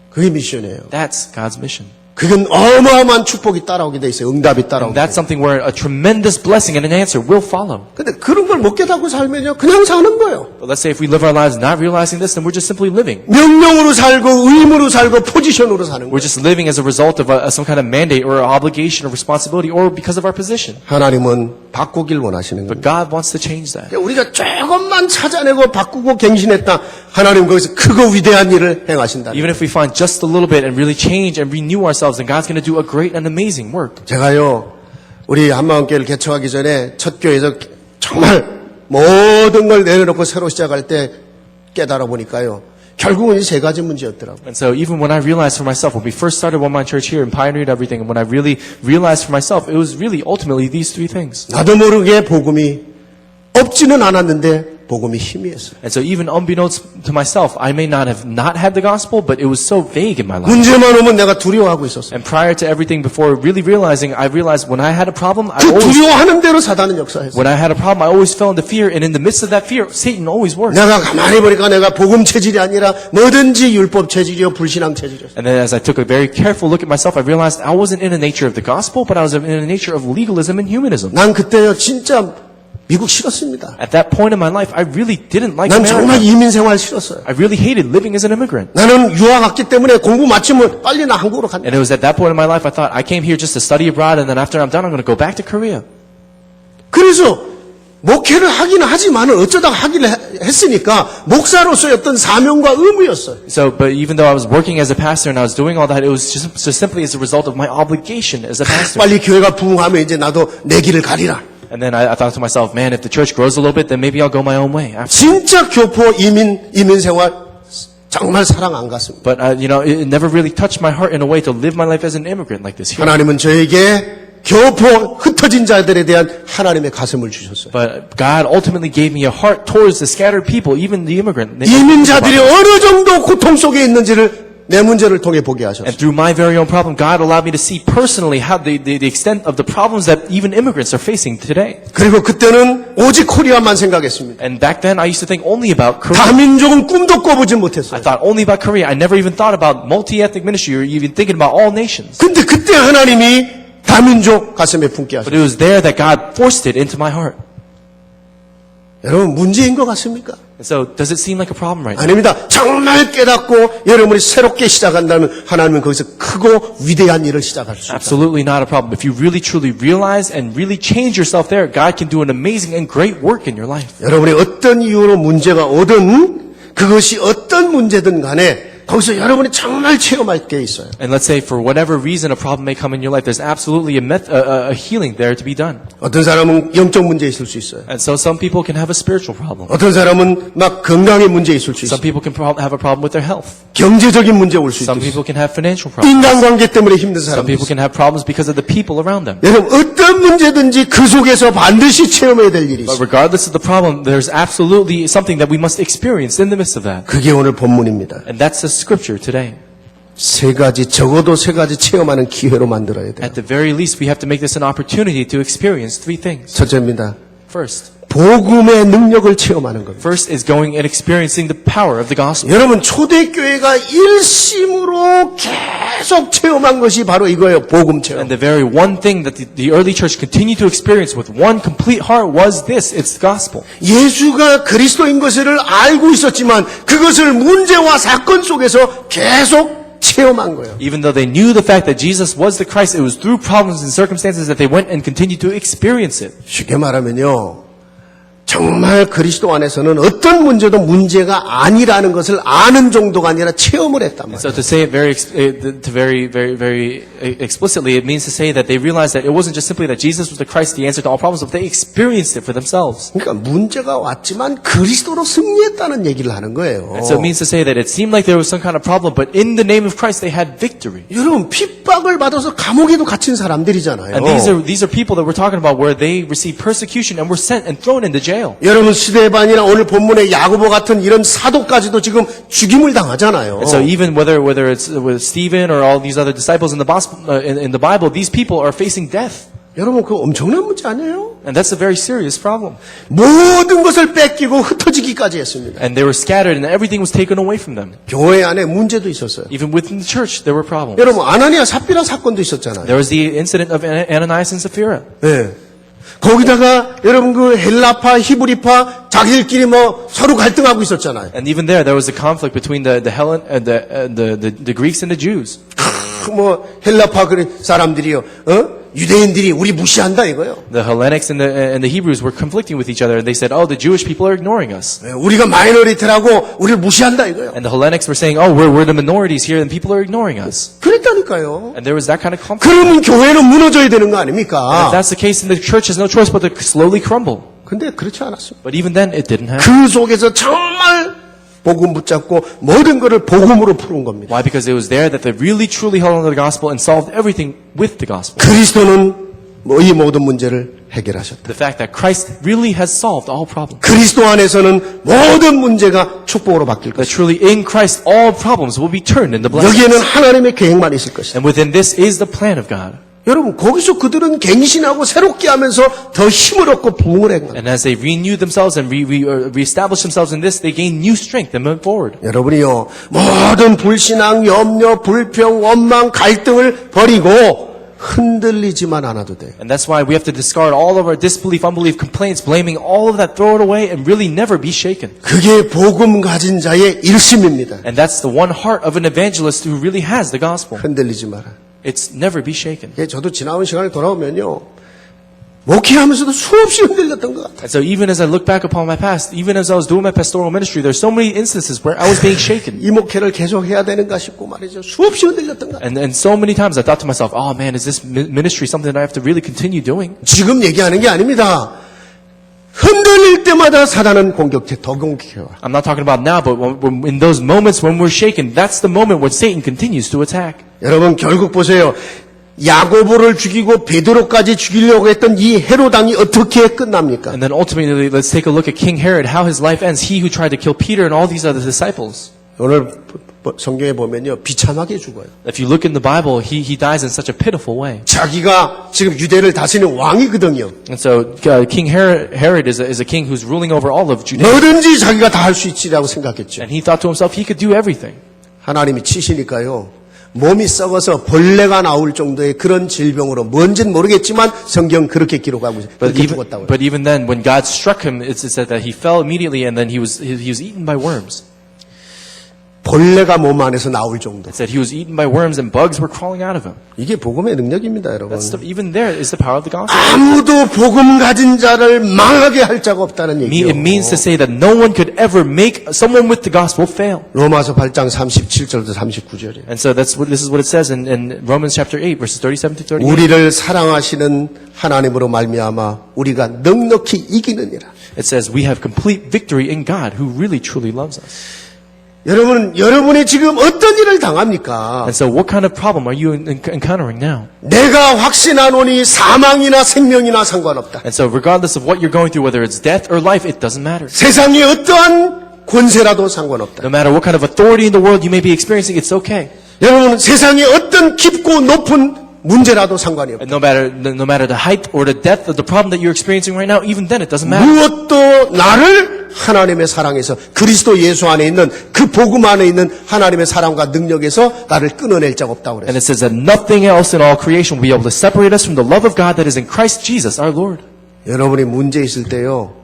[SPEAKER 1] 그게 미션이에요.
[SPEAKER 2] That's God's mission.
[SPEAKER 1] 그건 어마어마한 축복이 따라오게 돼 있어요. 응답이 따라오게.
[SPEAKER 2] And that's something where a tremendous blessing and an answer will follow.
[SPEAKER 1] 근데 그런 걸 못 깨닫고 살면요. 그냥 사는 거예요.
[SPEAKER 2] But let's say if we live our lives not realizing this, then we're just simply living.
[SPEAKER 1] 명령으로 살고 의무로 살고 포지션으로 사는
[SPEAKER 2] We're
[SPEAKER 1] 거예요.
[SPEAKER 2] just living as a result of some kind of mandate or obligation or responsibility or because of our position.
[SPEAKER 1] 하나님은 바꾸길 원하시는 거예요.
[SPEAKER 2] But God wants to change that.
[SPEAKER 1] 우리가 조금만 찾아내고 바꾸고 갱신했다. 하나님 거기서 크고 위대한 일을 행하신다.
[SPEAKER 2] Even if we find just a little bit and really change and renew ourselves, then God's going to do a great and amazing work.
[SPEAKER 1] 제가요, 우리 한마음교회를 개척하기 전에 첫 교회에서 정말 모든 걸 내려놓고 새로 시작할 때 깨달아 보니까요. 결국은 이 세 가지 문제였더라고요.
[SPEAKER 2] And so even when I realized for myself, when we first started One Mind Church here and pioneered everything, and when I really realized for myself, it was really ultimately these three things.
[SPEAKER 1] 나도 모르게 복음이 없지는 않았는데 복음이 희미했어요.
[SPEAKER 2] And so even unbeknownst to myself, I may not have not had the gospel, but it was so vague in my life.
[SPEAKER 1] 문제만 오면 내가 두려워하고 있었어요.
[SPEAKER 2] And prior to everything, before really realizing, I realized when I had a problem,
[SPEAKER 1] 그 두려워하는 대로 사단은 역사했어요.
[SPEAKER 2] when I had a problem, I always fell into fear, and in the midst of that fear, Satan always worked.
[SPEAKER 1] 내가 가만히 보니까 내가 복음 체질이 아니라 뭐든지 율법 체질이요 불신앙 체질이었어요.
[SPEAKER 2] And then as I took a very careful look at myself, I realized I wasn't in the nature of the gospel, but I was in the nature of legalism and humanism.
[SPEAKER 1] 난 그때요 진짜 미국 싫었습니다.
[SPEAKER 2] At that point in my life, I really didn't like
[SPEAKER 1] 난 정말
[SPEAKER 2] America.
[SPEAKER 1] 이민 생활 싫었어요.
[SPEAKER 2] I really hated living as an immigrant.
[SPEAKER 1] 나는 유학 왔기 때문에 공부 마치면 빨리 나 한국으로 간다.
[SPEAKER 2] And it was at that point in my life I thought, I came here just to study abroad, and then after I'm done, I'm going to go back to Korea.
[SPEAKER 1] 그래서 목회를 하기는 하지만 어쩌다가 하기를 했으니까 목사로서의 어떤 사명과 의무였어요.
[SPEAKER 2] So, but even though I was working as a pastor and I was doing all that, it was just simply as a result of my obligation as a pastor.
[SPEAKER 1] 빨리 교회가 부흥하면 이제 나도 내 길을 가리라.
[SPEAKER 2] And then I thought to myself, man, if the church grows a little bit, then maybe I'll go my own way. After.
[SPEAKER 1] 진짜 교포 이민 생활 정말 사랑 안 갔습니다.
[SPEAKER 2] But, it never really touched my heart in a way to live my life as an immigrant like this here.
[SPEAKER 1] 하나님은 저에게 교포 흩어진 자들에 대한 하나님의 가슴을 주셨어요.
[SPEAKER 2] But God ultimately gave me a heart towards the scattered people, even the immigrant.
[SPEAKER 1] 이민자들이 어느 정도 고통 속에 있는지를 내 문제를 통해 보게 하셨어요.
[SPEAKER 2] And through my very own problem, God allowed me to see personally how the extent of the problems that even immigrants are facing today.
[SPEAKER 1] 그리고 그때는 오직 코리아만 생각했습니다.
[SPEAKER 2] And back then, I used to think only about Korea.
[SPEAKER 1] 다민족은 꿈도 꿔보지
[SPEAKER 2] I
[SPEAKER 1] 못했어요.
[SPEAKER 2] thought only about Korea. I never even thought about multi-ethnic ministry or even thinking about all nations.
[SPEAKER 1] 근데 그때 하나님이 다민족 가슴에 품게
[SPEAKER 2] But
[SPEAKER 1] 하셨어요.
[SPEAKER 2] it was there that God forced it into my heart.
[SPEAKER 1] 여러분 문제인 것 같습니까?
[SPEAKER 2] And so, does it seem like a problem right now?
[SPEAKER 1] 아닙니다. 정말 깨닫고 여러분이 새롭게 시작한다면 하나님은 거기서 크고 위대한 일을 시작할 수 있다.
[SPEAKER 2] Absolutely not a problem. If you really truly realize and really change yourself there, God can do an amazing and great work in your life.
[SPEAKER 1] 여러분이 어떤 이유로 문제가 오든 그것이 어떤 문제든 간에 거기서 여러분이 정말 체험할 게 있어요.
[SPEAKER 2] And let's say for whatever reason a problem may come in your life, there's absolutely a healing there to be done.
[SPEAKER 1] 어떤 사람은 영적 문제 있을 수 있어요.
[SPEAKER 2] And so some people can have a spiritual problem.
[SPEAKER 1] 어떤 사람은 막 건강의 문제 있을 수
[SPEAKER 2] Some
[SPEAKER 1] 있어요.
[SPEAKER 2] people can have a problem with their health.
[SPEAKER 1] 경제적인 문제 올 수
[SPEAKER 2] Some
[SPEAKER 1] 있어요.
[SPEAKER 2] people can have financial problems.
[SPEAKER 1] 인간관계 때문에 힘든
[SPEAKER 2] Some
[SPEAKER 1] 사람도
[SPEAKER 2] people
[SPEAKER 1] 있어요.
[SPEAKER 2] can have problems because of the people around them.
[SPEAKER 1] 여러분 어떤 문제든지 그 속에서 반드시 체험해야 될 일이
[SPEAKER 2] But
[SPEAKER 1] 있어요.
[SPEAKER 2] regardless of the problem, there's absolutely something that we must experience in the midst of that.
[SPEAKER 1] 그게 오늘 본문입니다.
[SPEAKER 2] And that's the scripture today.
[SPEAKER 1] 세 가지 적어도 세 가지 체험하는 기회로 만들어야 돼요.
[SPEAKER 2] At the very least, we have to make this an opportunity to experience three things.
[SPEAKER 1] 첫째입니다.
[SPEAKER 2] First.
[SPEAKER 1] 복음의 능력을 체험하는 겁니다.
[SPEAKER 2] First is going and experiencing the power of the gospel.
[SPEAKER 1] 여러분 초대교회가 일심으로 계속 체험한 것이 바로 이거예요. 복음 체험.
[SPEAKER 2] And the very one thing that the early church continued to experience with one complete heart was this. It's the gospel.
[SPEAKER 1] 예수가 그리스도인 것을 알고 있었지만 그것을 문제와 사건 속에서 계속 체험한 거예요.
[SPEAKER 2] Even though they knew the fact that Jesus was the Christ, it was through problems and circumstances that they went and continued to experience it.
[SPEAKER 1] 쉽게 말하면요. 정말 그리스도 안에서는 어떤 문제도 문제가 아니라는 것을 아는 정도가 아니라 체험을 했단 말이에요.
[SPEAKER 2] So to say it very explicitly, it means to say that they realized that it wasn't just simply that Jesus was the Christ, the answer to all problems, but they experienced it for themselves.
[SPEAKER 1] 그러니까 문제가 왔지만 그리스도로 승리했다는 얘기를 하는 거예요.
[SPEAKER 2] And so it means to say that it seemed like there was some kind of problem, but in the name of Christ, they had victory.
[SPEAKER 1] 여러분 핍박을 받아서 감옥에도 갇힌 사람들이잖아요.
[SPEAKER 2] And these are people that we're talking about where they received persecution and were sent and thrown into jail.
[SPEAKER 1] 여러분 스데반이나 오늘 본문의 야고보 같은 이런 사도까지도 지금 죽임을 당하잖아요.
[SPEAKER 2] And so even whether it's with Stephen or all these other disciples in the gospel in the Bible, these people are facing death.
[SPEAKER 1] 여러분 그거 엄청난 문제 아니에요?
[SPEAKER 2] And that's a very serious problem.
[SPEAKER 1] 모든 것을 뺏기고 흩어지기까지 했습니다.
[SPEAKER 2] And they were scattered and everything was taken away from them.
[SPEAKER 1] 교회 안에 문제도 있었어요.
[SPEAKER 2] Even within the church, there were problems.
[SPEAKER 1] 여러분 아나니아 삽비라 사건도 있었잖아요.
[SPEAKER 2] There was the incident of Ananias and Sapphira.
[SPEAKER 1] 네. 거기다가 여러분 그 헬라파, 히브리파 자기들끼리 뭐 서로 갈등하고 있었잖아요.
[SPEAKER 2] And even there was a conflict between the Greeks and the Jews.
[SPEAKER 1] 뭐 헬라파 사람들이요, 유대인들이 우리 무시한다 이거요.
[SPEAKER 2] The Hellenics and the Hebrews were conflicting with each other, and they said, "Oh, the Jewish people are ignoring us."
[SPEAKER 1] 우리가 마이너리티라고 우리를 무시한다 이거요.
[SPEAKER 2] And the Hellenics were saying, "Oh, we're the minorities here, and people are ignoring us."
[SPEAKER 1] 그랬다니까요.
[SPEAKER 2] And there was that kind of conflict.
[SPEAKER 1] 그러면 교회는 무너져야 되는 거
[SPEAKER 2] And if
[SPEAKER 1] 아닙니까?
[SPEAKER 2] that's the case, then the church has no choice but to slowly crumble.
[SPEAKER 1] 근데 그렇지 않았습니다.
[SPEAKER 2] But even then, it didn't happen.
[SPEAKER 1] 그 속에서 정말 복음 붙잡고 모든 것을 복음으로 푸는 겁니다.
[SPEAKER 2] Why? Because it was there that they really truly held on to the gospel and solved everything with the gospel.
[SPEAKER 1] 그리스도는 이 모든 문제를 해결하셨다.
[SPEAKER 2] The fact that Christ really has solved all problems.
[SPEAKER 1] 그리스도 안에서는 모든 문제가 축복으로 바뀔
[SPEAKER 2] That
[SPEAKER 1] 것이다.
[SPEAKER 2] truly in Christ all problems will be turned into
[SPEAKER 1] 여기에는
[SPEAKER 2] blessings.
[SPEAKER 1] 하나님의 계획만 있을 것이다.
[SPEAKER 2] And within this is the plan of God.
[SPEAKER 1] 여러분 거기서 그들은 갱신하고 새롭게 하면서 더 힘을 얻고 부흥을 한 거예요.
[SPEAKER 2] And as they renew themselves and reestablish themselves in this, they gain new strength and move forward.
[SPEAKER 1] 여러분이요 모든 불신앙, 염려, 불평, 원망, 갈등을 버리고 흔들리지만 않아도 돼요.
[SPEAKER 2] And that's why we have to discard all of our disbelief, unbelief, complaints, blaming, all of that, throw it away, and really never be shaken.
[SPEAKER 1] 그게 복음 가진 자의 일심입니다.
[SPEAKER 2] And that's the one heart of an evangelist who really has the gospel.
[SPEAKER 1] 흔들리지 마라.
[SPEAKER 2] It's never be shaken.
[SPEAKER 1] 예, 저도 지나온 시간을 돌아오면요 목회하면서도 수없이 흔들렸던 것 같아요.
[SPEAKER 2] And so even as I look back upon my past, even as I was doing my pastoral ministry, there's so many instances where I was being shaken.
[SPEAKER 1] 이 목회를 계속 해야 되는가 싶고 말이죠. 수없이 흔들렸던 것 같아요.
[SPEAKER 2] And so many times I thought to myself, oh man, is this ministry something that I have to really continue doing?
[SPEAKER 1] 지금 얘기하는 게 아닙니다. 흔들릴 때마다 사단은 더 공격해와.
[SPEAKER 2] I'm not talking about now, but in those moments when we're shaken, that's the moment when Satan continues to attack.
[SPEAKER 1] 여러분 결국 보세요. 야고보를 죽이고 베드로까지 죽이려고 했던 이 헤로당이 어떻게 끝납니까?
[SPEAKER 2] And then ultimately, let's take a look at King Herod, how his life ends. He who tried to kill Peter and all these other disciples.
[SPEAKER 1] 오늘 성경에 보면요 비참하게 죽어요.
[SPEAKER 2] If you look in the Bible, he dies in such a pitiful way.
[SPEAKER 1] 자기가 지금 유대를 다스리는 왕이거든요.
[SPEAKER 2] And so King Herod is a king who's ruling over all of Judea.
[SPEAKER 1] 뭐든지 자기가 다 할 수 있지라고 생각했죠.
[SPEAKER 2] And he thought to himself he could do everything.
[SPEAKER 1] 하나님이 치시니까요. 몸이 썩어서 벌레가 나올 정도의 그런 질병으로 뭔진 모르겠지만 성경 그렇게 기록하고 있어요. 그렇게 죽었다고.
[SPEAKER 2] But even then, when God struck him, it said that he fell immediately and then he was eaten by worms.
[SPEAKER 1] 벌레가 몸 안에서 나올 정도.
[SPEAKER 2] It said he was eaten by worms and bugs were crawling out of him.
[SPEAKER 1] 이게 복음의 능력입니다, 여러분.
[SPEAKER 2] Even there is the power of the gospel.
[SPEAKER 1] 아무도 복음 가진 자를 망하게 할 자가 없다는 얘기예요.
[SPEAKER 2] It means to say that no one could ever make someone with the gospel fail.
[SPEAKER 1] 로마서 8장 37절부터 39절이에요.
[SPEAKER 2] And so this is what it says in Romans chapter 8 verses 37 to 38.
[SPEAKER 1] 우리를 사랑하시는 하나님으로 말미암아 우리가 넉넉히 이기느니라.
[SPEAKER 2] It says we have complete victory in God who really truly loves us.
[SPEAKER 1] 여러분이 지금 어떤 일을 당합니까?
[SPEAKER 2] And so what kind of problem are you encountering now?
[SPEAKER 1] 내가 확신하노니 사망이나 생명이나 상관없다.
[SPEAKER 2] And so regardless of what you're going through, whether it's death or life, it doesn't matter.
[SPEAKER 1] 세상에 어떠한 권세라도 상관없다.
[SPEAKER 2] No matter what kind of authority in the world you may be experiencing, it's okay.
[SPEAKER 1] 여러분 세상에 어떤 깊고 높은 문제라도 상관이 없다.
[SPEAKER 2] And no matter the height or the depth of the problem that you're experiencing right now, even then it doesn't matter.
[SPEAKER 1] 무엇도 나를 하나님의 사랑에서 그리스도 예수 안에 있는 그 복음 안에 있는 하나님의 사랑과 능력에서 나를 끊어낼 자가 없다고
[SPEAKER 2] And
[SPEAKER 1] 그랬어요.
[SPEAKER 2] it says that nothing else in all creation will be able to separate us from the love of God that is in Christ Jesus our Lord.
[SPEAKER 1] 여러분이 문제 있을 때요.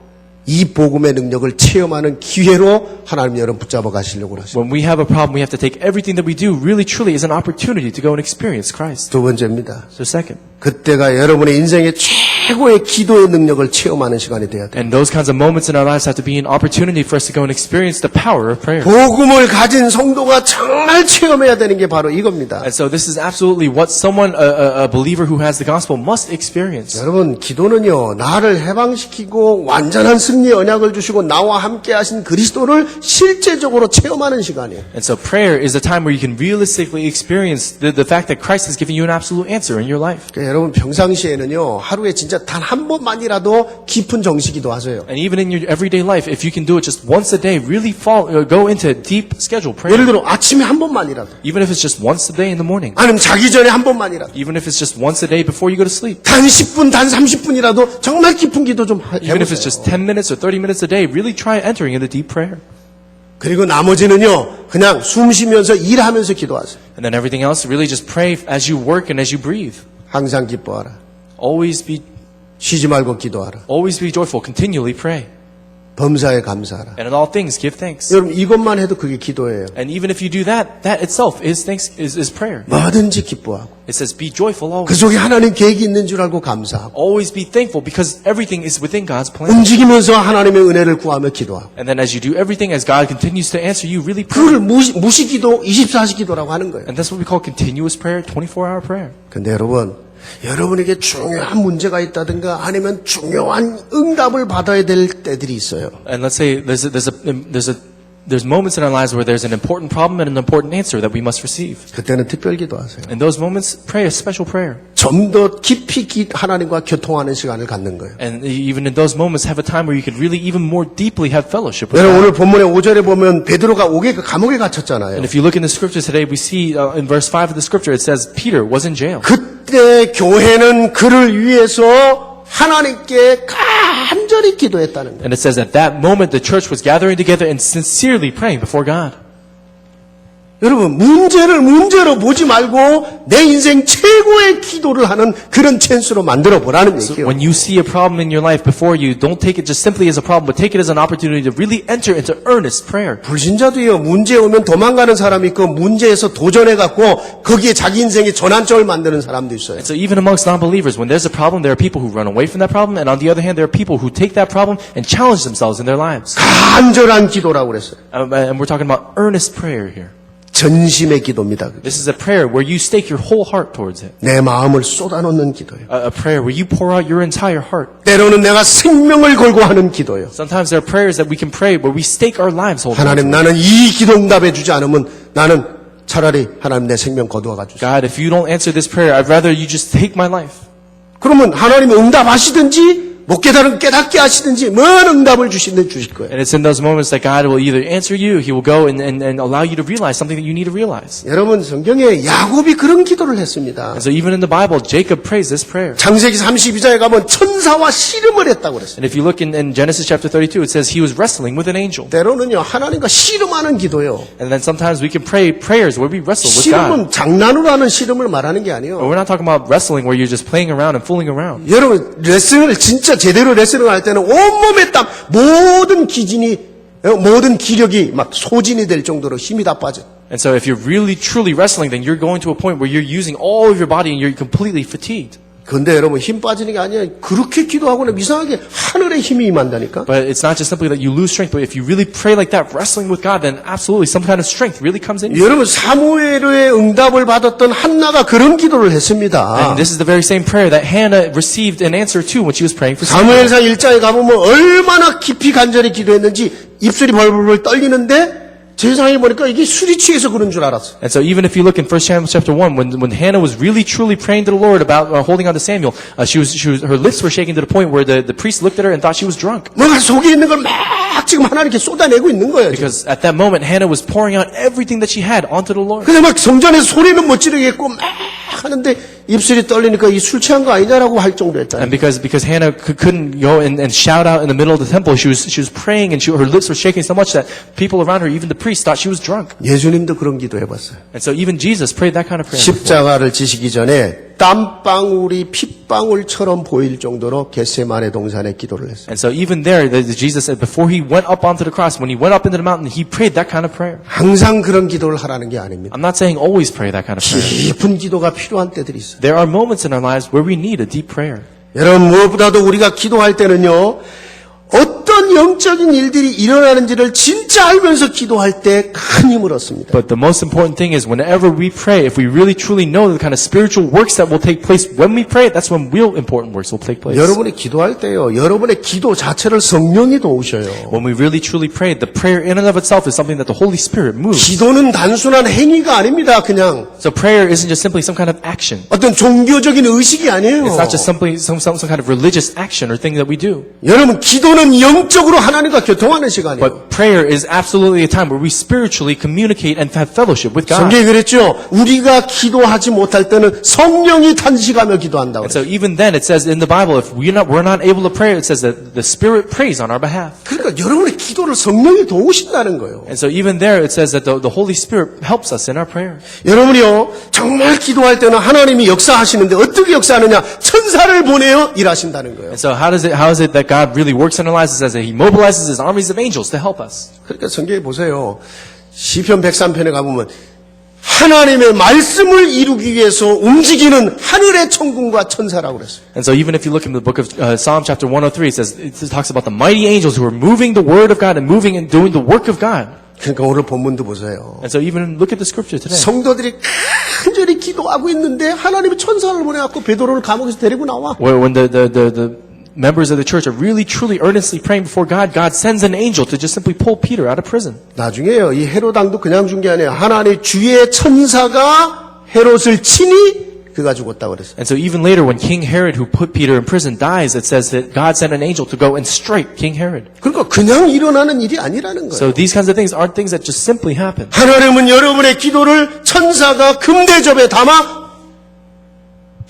[SPEAKER 1] 이 복음의 능력을 체험하는 기회로 하나님 여러분 붙잡아 가시려고 하십니다.
[SPEAKER 2] When we have a problem, we have to take everything that we do really truly as an opportunity to go and experience Christ.
[SPEAKER 1] 두 번째입니다.
[SPEAKER 2] So second,
[SPEAKER 1] 그때가 여러분의 인생의 최고의 기도의 능력을 체험하는 시간이 돼야 돼요.
[SPEAKER 2] and those kinds of moments in our lives have to be an opportunity for us to go and experience the power of prayer.
[SPEAKER 1] 복음을 가진 성도가 정말 체험해야 되는 게 바로 이겁니다.
[SPEAKER 2] And so this is absolutely what someone, a believer who has the gospel must experience.
[SPEAKER 1] 여러분 기도는요 나를 해방시키고 완전한 승리의 언약을 주시고 나와 함께 하신 그리스도를 실제적으로 체험하는 시간이에요.
[SPEAKER 2] And so prayer is a time where you can realistically experience the fact that Christ has given you an absolute answer in your life.
[SPEAKER 1] 그러니까 여러분 평상시에는요 하루에 진짜 단 한 번만이라도 깊은 정식기도 하세요.
[SPEAKER 2] And even in your everyday life, if you can do it just once a day, really go into deep scheduled prayer.
[SPEAKER 1] 예를 들어 아침에 한 번만이라도,
[SPEAKER 2] Even if it's just once a day in the morning.
[SPEAKER 1] 아니면 자기 전에 한 번만이라도,
[SPEAKER 2] Even if it's just once a day before you go to sleep.
[SPEAKER 1] 단 10분, 단 30분이라도 정말 깊은 기도 좀
[SPEAKER 2] Even if it's
[SPEAKER 1] 해보세요.
[SPEAKER 2] just 10 minutes or 30 minutes a day, really try entering into deep prayer.
[SPEAKER 1] 그리고 나머지는요, 그냥 숨 쉬면서 일하면서 기도하세요.
[SPEAKER 2] And then everything else, really just pray as you work and as you breathe.
[SPEAKER 1] 항상 기뻐하라.
[SPEAKER 2] Always be
[SPEAKER 1] 쉬지 말고 기도하라.
[SPEAKER 2] joyful. Continually pray.
[SPEAKER 1] 범사에 감사하라.
[SPEAKER 2] And in all things, give thanks.
[SPEAKER 1] 여러분 이것만 해도 그게 기도예요.
[SPEAKER 2] And even if you do that, that itself is prayer.
[SPEAKER 1] 뭐든지 기뻐하고
[SPEAKER 2] It says, be joyful
[SPEAKER 1] 그
[SPEAKER 2] always.
[SPEAKER 1] 속에 하나님 계획이 있는 줄 알고 감사하고
[SPEAKER 2] Always be thankful because everything is within God's plan.
[SPEAKER 1] 움직이면서 하나님의 은혜를 구하며 기도하고
[SPEAKER 2] And then as you do everything, as God continues to answer you, really pray.
[SPEAKER 1] 그걸 무시기도 24시기도라고 하는 거예요.
[SPEAKER 2] And that's what we call continuous prayer, 24-hour prayer.
[SPEAKER 1] 근데 여러분에게 중요한 문제가 있다든가 아니면 중요한 응답을 받아야 될 때들이 있어요.
[SPEAKER 2] And let's say there's moments in our lives where there's an important problem and an important answer that we must receive.
[SPEAKER 1] 그때는 특별 기도하세요.
[SPEAKER 2] In those moments, pray a special prayer.
[SPEAKER 1] 좀 더 깊이 하나님과 교통하는 시간을 갖는 거예요.
[SPEAKER 2] And even in those moments, have a time where you could really even more deeply have fellowship with
[SPEAKER 1] 여러분
[SPEAKER 2] God.
[SPEAKER 1] 오늘 본문의 5절에 보면 베드로가 감옥에 갇혔잖아요.
[SPEAKER 2] And if you look in the scripture today, we see in verse 5 of the scripture, it says Peter was in jail.
[SPEAKER 1] 그때 교회는 그를 위해서 하나님께 간절히 기도했다는 거예요.
[SPEAKER 2] And it says at that moment, the church was gathering together and sincerely praying before God.
[SPEAKER 1] 여러분 문제를 문제로 보지 말고 내 인생 최고의 기도를 하는 그런 찬스로 만들어 보라는
[SPEAKER 2] So
[SPEAKER 1] 얘기예요.
[SPEAKER 2] when you see a problem in your life before you, don't take it just simply as a problem, but take it as an opportunity to really enter into earnest prayer.
[SPEAKER 1] 불신자도요 문제 오면 도망가는 사람이 있고 문제에서 도전해 갖고 거기에 자기 인생의 전환점을 만드는 사람도 있어요.
[SPEAKER 2] And so even amongst non-believers, when there's a problem, there are people who run away from that problem, and on the other hand, there are people who take that problem and challenge themselves in their lives.
[SPEAKER 1] 간절한 기도라고 그랬어요.
[SPEAKER 2] And we're talking about earnest prayer here.
[SPEAKER 1] 전심의 기도입니다.
[SPEAKER 2] This is a prayer where you stake your whole heart towards it.
[SPEAKER 1] 내 마음을 쏟아놓는 기도예요.
[SPEAKER 2] A prayer where you pour out your entire heart.
[SPEAKER 1] 때로는 내가 생명을 걸고 하는 기도예요.
[SPEAKER 2] Sometimes there are prayers that we can pray where we stake our lives whole.
[SPEAKER 1] 하나님 나는 이 기도 응답해 주지 않으면 나는 차라리 하나님 내 생명 거두어가 주세요.
[SPEAKER 2] God, if you don't answer this prayer, I'd rather you just take my life.
[SPEAKER 1] 그러면 하나님이 응답하시든지 못 깨닫게 하시든지 뭔 응답을 주시든 주실 거예요.
[SPEAKER 2] And it's in those moments that God will either answer you, He will go and allow you to realize something that you need to realize.
[SPEAKER 1] 여러분 성경에 야곱이 그런 기도를 했습니다.
[SPEAKER 2] And so even in the Bible, Jacob prays this prayer.
[SPEAKER 1] 창세기 32장에 가면 천사와 씨름을 했다고 그랬어요.
[SPEAKER 2] And if you look in Genesis chapter 32, it says he was wrestling with an angel.
[SPEAKER 1] 때로는요 하나님과 씨름하는 기도요.
[SPEAKER 2] And then sometimes we can pray prayers where we wrestle with God.
[SPEAKER 1] 씨름은 장난으로 하는 씨름을 말하는 게 아니에요.
[SPEAKER 2] But we're not talking about wrestling where you're just playing around and fooling around.
[SPEAKER 1] 여러분 레슨을 진짜 제대로 레슨을 할 때는 온몸의 땀 모든 기력이 막 소진이 될 정도로 힘이 다 빠져.
[SPEAKER 2] And so if you're really truly wrestling, then you're going to a point where you're using all of your body and you're completely fatigued.
[SPEAKER 1] 근데 여러분 힘 빠지는 게 아니에요. 그렇게 기도하고는 이상하게 하늘의 힘이 임한다니까.
[SPEAKER 2] But it's not just simply that you lose strength, but if you really pray like that, wrestling with God, then absolutely some kind of strength really comes in you.
[SPEAKER 1] 여러분 사무엘의 응답을 받았던 한나가 그런 기도를 했습니다.
[SPEAKER 2] And this is the very same prayer that Hannah received an answer to when she was praying for Samuel.
[SPEAKER 1] 사무엘상 1장에 가보면 얼마나 깊이 간절히 기도했는지 입술이 벌벌 떨리는데 세상에 보니까 이게 술이 취해서 그런 줄 알았어.
[SPEAKER 2] And so even if you look in 1 Samuel chapter 1, when Hannah was really truly praying to the Lord about holding on to Samuel, her lips were shaking to the point where the priest looked at her and thought she was drunk.
[SPEAKER 1] 뭔가 속에 있는 걸 막 지금 하나님께 쏟아내고 있는 거예요. 지금.
[SPEAKER 2] Because at that moment, Hannah was pouring out everything that she had onto the Lord.
[SPEAKER 1] 근데 막 성전에서 소리는 못 지르겠고 막 하는데 입술이 떨리니까 이 술 취한 거 아니냐라고 할 정도였다.
[SPEAKER 2] And because Hannah couldn't go and shout out in the middle of the temple, she was praying and her lips were shaking so much that people around her, even the priest, thought she was drunk.
[SPEAKER 1] 예수님도 그런 기도 해봤어요.
[SPEAKER 2] And so even Jesus prayed that kind of prayer. before.
[SPEAKER 1] 십자가를 지시기 전에 땀방울이 핏방울처럼 보일 정도로 겟세마네 동산에 기도를 했어요.
[SPEAKER 2] And so even there, Jesus said before he went up onto the cross, when he went up into the mountain, he prayed that kind of prayer.
[SPEAKER 1] 항상 그런 기도를 하라는 게 아닙니다.
[SPEAKER 2] I'm not saying always pray that kind of prayer.
[SPEAKER 1] 깊은 기도가 필요한 때들이 있어요.
[SPEAKER 2] There are moments in our lives where we need a deep prayer.
[SPEAKER 1] 여러분 무엇보다도 우리가 기도할 때는요. 어떤 어떤 영적인 일들이 일어나는지를 진짜 알면서 기도할 때 큰 힘을 얻습니다.
[SPEAKER 2] But the most important thing is whenever we pray, if we really truly know the kind of spiritual works that will take place when we pray, that's when real important works will take place.
[SPEAKER 1] 여러분이 기도할 때요, 여러분의 기도 자체를 성령이 도우셔요.
[SPEAKER 2] When we really truly pray, the prayer in and of itself is something that the Holy Spirit moves.
[SPEAKER 1] 기도는 단순한 행위가 아닙니다. 그냥
[SPEAKER 2] So prayer isn't just simply some kind of action.
[SPEAKER 1] 어떤 종교적인 의식이 아니에요.
[SPEAKER 2] It's not just simply some kind of religious action or thing that we do.
[SPEAKER 1] 여러분, 기도는 영적으로 하나님과 교통하는 시간이에요.
[SPEAKER 2] But prayer is absolutely a time where we spiritually communicate and have fellowship with God.
[SPEAKER 1] 성경이 그랬죠. 우리가 기도하지 못할 때는 성령이 탄식하며 기도한다고.
[SPEAKER 2] And so even then it says in the Bible, if we're not able to pray, it says that the Spirit prays on our behalf.
[SPEAKER 1] 그러니까 여러분의 기도를 성령이 도우신다는 거예요.
[SPEAKER 2] And so even there it says that the Holy Spirit helps us in our prayer.
[SPEAKER 1] 여러분이요, 정말 기도할 때는 하나님이 역사하시는데 어떻게 역사하느냐? 천사를 보내어 일하신다는 거예요.
[SPEAKER 2] And so how is it that God really works in our lives? It says that He mobilizes His armies of angels to help us.
[SPEAKER 1] 그러니까 성경에 보세요. 시편 103편에 가보면 하나님의 말씀을 이루기 위해서 움직이는 하늘의 천군과 천사라고 그랬어요.
[SPEAKER 2] And so even if you look in the book of Psalm chapter 103, it talks about the mighty angels who are moving the word of God and moving and doing the work of God.
[SPEAKER 1] 그러니까 오늘 본문도 보세요.
[SPEAKER 2] And so even look at the scripture today.
[SPEAKER 1] 성도들이 간절히 기도하고 있는데 하나님이 천사를 보내갖고 베드로를 감옥에서 데리고 나와.
[SPEAKER 2] When the members of the church are really truly earnestly praying before God, God sends an angel to just simply pull Peter out of prison.
[SPEAKER 1] 나중에요. 이 헤롯 왕도 그냥 준 게 아니에요. 하나님 주의 천사가 헤롯을 치니 그가 죽었다고 그랬어요.
[SPEAKER 2] And so even later when King Herod, who put Peter in prison, dies, it says that God sent an angel to go and strike King Herod.
[SPEAKER 1] 그러니까 그냥 일어나는 일이 아니라는 거예요.
[SPEAKER 2] So these kinds of things aren't things that just simply happen.
[SPEAKER 1] 하나님은 여러분의 기도를 천사가 금대접에 담아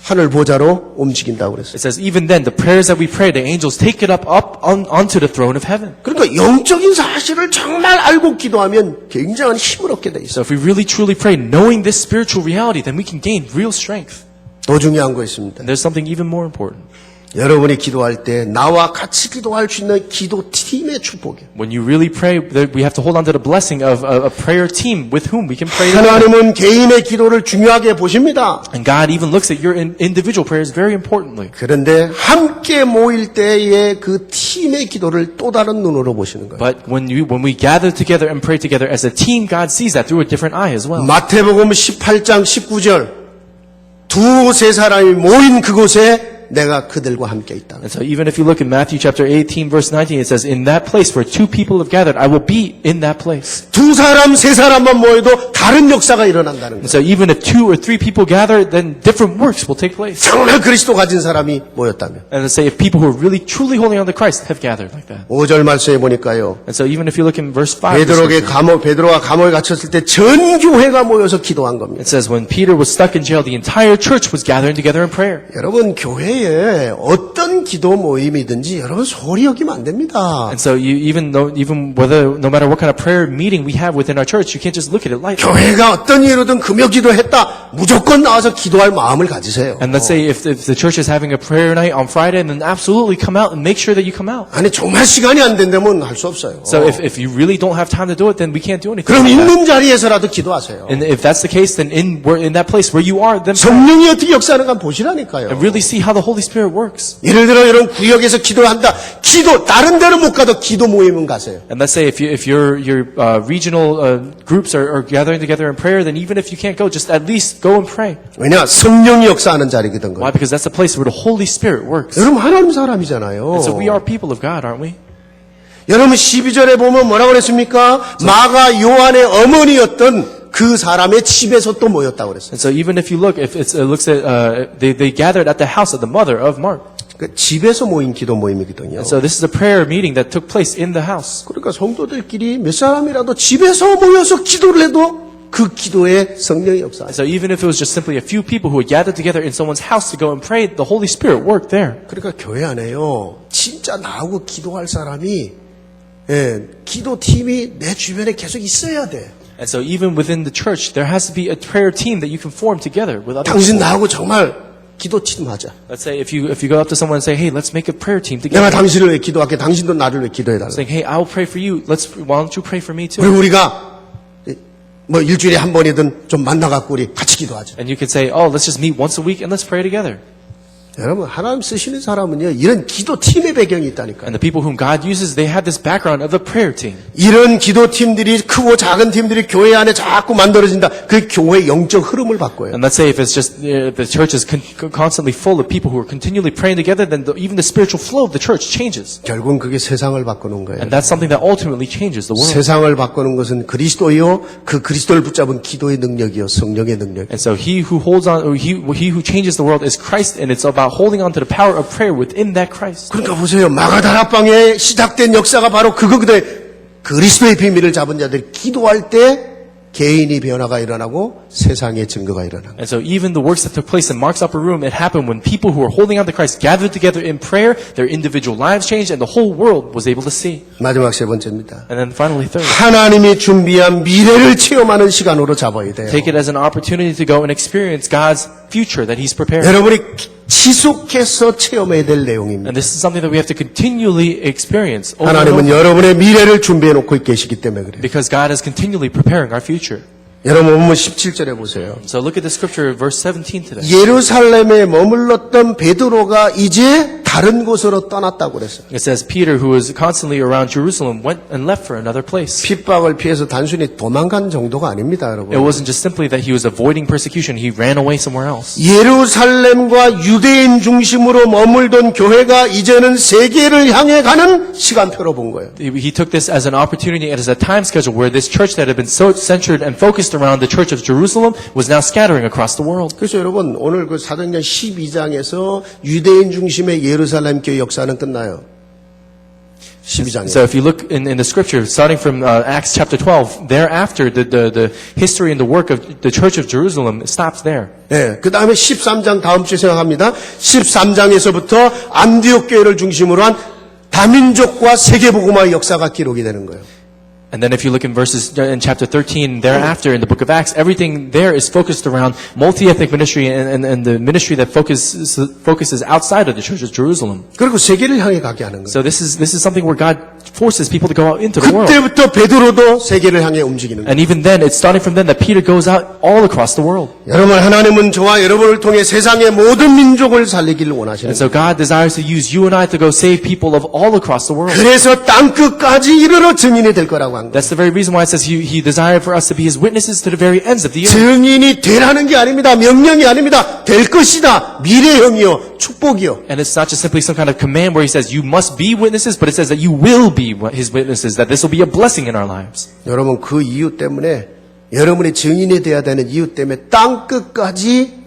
[SPEAKER 1] 하늘 보좌로 움직인다고 그랬어요.
[SPEAKER 2] It says even then, the prayers that we pray, the angels take it up onto the throne of heaven.
[SPEAKER 1] 그러니까 영적인 사실을 정말 알고 기도하면 굉장한 힘을 얻게 돼 있어요.
[SPEAKER 2] So if we really truly pray, knowing this spiritual reality, then we can gain real strength.
[SPEAKER 1] 더 중요한 거 있습니다.
[SPEAKER 2] And there's something even more important.
[SPEAKER 1] 여러분이 기도할 때 나와 같이 기도할 수 있는 기도팀의 축복이에요.
[SPEAKER 2] When you really pray, we have to hold on to the blessing of a prayer team with whom we can pray.
[SPEAKER 1] 하나님은 개인의 기도를 중요하게 보십니다.
[SPEAKER 2] And God even looks at your individual prayers very importantly.
[SPEAKER 1] 그런데 함께 모일 때의 그 팀의 기도를 또 다른 눈으로 보시는 거예요.
[SPEAKER 2] But when we gather together and pray together as a team, God sees that through a different eye as well.
[SPEAKER 1] 마태복음 18장 19절 두세 사람이 모인 그곳에 내가 그들과 함께 있다.
[SPEAKER 2] And so even if you look in Matthew chapter 18 verse 19, it says, in that place where two people have gathered, I will be in that place.
[SPEAKER 1] 두 사람, 세 사람만 모여도 다른 역사가 일어난다는
[SPEAKER 2] And
[SPEAKER 1] 거예요.
[SPEAKER 2] so even if 2 or 3 people gather, then different works will take place.
[SPEAKER 1] 정말 그리스도 가진 사람이 모였다면.
[SPEAKER 2] And let's say if people who are really truly holding on to Christ have gathered like that.
[SPEAKER 1] 5절 말씀에 보니까요.
[SPEAKER 2] And so even if you look in verse 5, of the scripture,
[SPEAKER 1] 베드로가 감옥에 갇혔을 때 전 교회가 모여서 기도한 겁니다.
[SPEAKER 2] it says when Peter was stuck in jail, the entire church was gathering together in prayer.
[SPEAKER 1] 여러분 교회에 어떤 기도 모임이든지 여러분 소홀히 여기면 안 됩니다.
[SPEAKER 2] And so even no matter what kind of prayer meeting we have within our church, you can't just look at it lightly.
[SPEAKER 1] 교회가 어떤 이유로든 금요 기도했다. 무조건 나와서 기도할 마음을 가지세요.
[SPEAKER 2] And let's say if the church is having a prayer night on Friday, then absolutely come out and make sure that you come out.
[SPEAKER 1] 아니 정말 시간이 안 된다면 할 수 없어요.
[SPEAKER 2] So if you really don't have time to do it, then we can't do anything.
[SPEAKER 1] 그럼
[SPEAKER 2] like that.
[SPEAKER 1] 있는 자리에서라도 기도하세요.
[SPEAKER 2] And if that's the case, then in that place where you are, then pray.
[SPEAKER 1] 성령이 어떻게 역사하는가 보시라니까요.
[SPEAKER 2] And really see how the Holy Spirit works.
[SPEAKER 1] 예를 들어 여러분 구역에서 기도한다. 기도 다른 데로 못 가도 기도 모임은 가세요.
[SPEAKER 2] And let's say if your regional groups are gathering together in prayer, then even if you can't go, just at least go and pray.
[SPEAKER 1] 왜냐 성령이 역사하는 자리거든.
[SPEAKER 2] Why? Because that's the place where the Holy Spirit works.
[SPEAKER 1] 여러분 하나님 사람이잖아요.
[SPEAKER 2] And so we are people of God, aren't we?
[SPEAKER 1] 여러분 12절에 보면 뭐라고 그랬습니까? 마가 요한의 어머니였던 그 사람의 집에서 또 모였다고 그랬어요.
[SPEAKER 2] And so even if you look, if it looks at they gathered at the house of the mother of Mark.
[SPEAKER 1] 그 집에서 모인 기도 모임이거든요.
[SPEAKER 2] And so this is a prayer meeting that took place in the house.
[SPEAKER 1] 그러니까 성도들끼리 몇 사람이라도 집에서 모여서 기도를 해도 그 기도에 성령이 역사.
[SPEAKER 2] So even if it was just simply a few people who had gathered together in someone's house to go and pray, the Holy Spirit worked there.
[SPEAKER 1] 그러니까 교회 안에요. 진짜 나하고 기도할 사람이 기도 팀이 내 주변에 계속 있어야 돼.
[SPEAKER 2] And so even within the church, there has to be a prayer team that you can form together with other
[SPEAKER 1] 당신
[SPEAKER 2] people.
[SPEAKER 1] 나하고 정말 기도팀 하자.
[SPEAKER 2] Let's say if you go up to someone and say, "Hey, let's make a prayer team
[SPEAKER 1] 내가
[SPEAKER 2] together."
[SPEAKER 1] 당신을 왜 기도할게. 당신도 나를 왜 기도해달라.
[SPEAKER 2] Saying, "Hey, I will pray for you. Why don't you pray for me too?"
[SPEAKER 1] 그리고 우리가 뭐 일주일에 한 번이든 좀 만나갖고 우리 같이 기도하자.
[SPEAKER 2] And you can say, "Oh, let's just meet once a week and let's pray together."
[SPEAKER 1] 여러분 하나님 쓰시는 사람은요 이런 기도팀의 배경이 있다니까요.
[SPEAKER 2] And the people whom God uses, they have this background of a prayer team.
[SPEAKER 1] 이런 기도팀들이 크고 작은 팀들이 교회 안에 자꾸 만들어진다. 그 교회의 영적 흐름을 바꿔요.
[SPEAKER 2] And let's say if it's just the church is constantly full of people who are continually praying together, then even the spiritual flow of the church changes.
[SPEAKER 1] 결국은 그게 세상을 바꾸는 거예요.
[SPEAKER 2] And that's something that ultimately changes the world.
[SPEAKER 1] 세상을 바꾸는 것은 그리스도요, 그 그리스도를 붙잡은 기도의 능력이요, 성령의 능력.
[SPEAKER 2] And so he who holds on, or he who changes the world is Christ, and it's about holding on to the power of prayer within that Christ.
[SPEAKER 1] 그러니까 보세요. 마가다락방에 시작된 역사가 바로 그거거든요. 그리스도의 비밀을 잡은 자들이 기도할 때 개인이 변화가 일어나고 세상의 증거가 일어나는 거예요.
[SPEAKER 2] And so even the works that took place in Mark's upper room, it happened when people who were holding on to Christ gathered together in prayer, their individual lives changed, and the whole world was able to see.
[SPEAKER 1] 마지막 세 번째입니다.
[SPEAKER 2] And then finally third,
[SPEAKER 1] 하나님이 준비한 미래를 체험하는 시간으로 잡아야 돼요.
[SPEAKER 2] take it as an opportunity to go and experience God's future that He's prepared.
[SPEAKER 1] 여러분이 지속해서 체험해야 될 내용입니다.
[SPEAKER 2] And this is something that we have to continually experience over and
[SPEAKER 1] 하나님은
[SPEAKER 2] over.
[SPEAKER 1] 여러분의 미래를 준비해 놓고 계시기 때문에 그래요.
[SPEAKER 2] Because God is continually preparing our future.
[SPEAKER 1] 여러분 본문 17절에 보세요.
[SPEAKER 2] So look at the scripture, verse 17 today.
[SPEAKER 1] 예루살렘에 머물렀던 베드로가 이제 다른 곳으로 떠났다고 그랬어요.
[SPEAKER 2] It says Peter, who was constantly around Jerusalem, went and left for another place.
[SPEAKER 1] 핍박을 피해서 단순히 도망간 정도가 아닙니다, 여러분.
[SPEAKER 2] It wasn't just simply that he was avoiding persecution, he ran away somewhere else.
[SPEAKER 1] 예루살렘과 유대인 중심으로 머물던 교회가 이제는 세계를 향해 가는 시간표로 본 거예요.
[SPEAKER 2] He took this as an opportunity and as a time schedule where this church that had been so centered and focused around the church of Jerusalem was now scattering across the world.
[SPEAKER 1] 그래서 여러분 오늘 그 사도행전 12장에서 유대인 중심의 예루살렘 교회 역사는 끝나요. 12장에.
[SPEAKER 2] So if you look in the scripture, starting from Acts chapter 12, thereafter the history and the work of the church of Jerusalem stops there.
[SPEAKER 1] 네, 그 다음에 13장 다음 주에 생각합니다. 13장에서부터 안디옥 교회를 중심으로 한 다민족과 세계복음화의 역사가 기록이 되는 거예요.
[SPEAKER 2] And then if you look in chapter 13 thereafter in the book of Acts, everything there is focused around multi-ethnic ministry and the ministry that focuses outside of the church of Jerusalem.
[SPEAKER 1] 그리고 세계를 향해 가게 하는 거예요.
[SPEAKER 2] So this is something where God forces people to go out into the world.
[SPEAKER 1] 그때부터 베드로도 세계를 향해 움직이는 거예요.
[SPEAKER 2] And even then, it's starting from then that Peter goes out all across the world.
[SPEAKER 1] 여러분 하나님은 저와 여러분을 통해 세상의 모든 민족을 살리기를 원하시는
[SPEAKER 2] And
[SPEAKER 1] 거예요.
[SPEAKER 2] so God desires to use you and I to go save people of all across the world.
[SPEAKER 1] 그래서 땅 끝까지 이르러 증인이 될 거라고 한 거예요.
[SPEAKER 2] That's the very reason why it says he desired for us to be his witnesses to the very ends of the earth.
[SPEAKER 1] 증인이 되라는 게 아닙니다. 명령이 아닙니다. 될 것이다. 미래형이요. 축복이요.
[SPEAKER 2] And it's not just simply some kind of command where he says you must be witnesses, but it says that you will be his witnesses, that this will be a blessing in our lives.
[SPEAKER 1] 여러분 그 이유 때문에 여러분이 증인이 돼야 되는 이유 때문에 땅 끝까지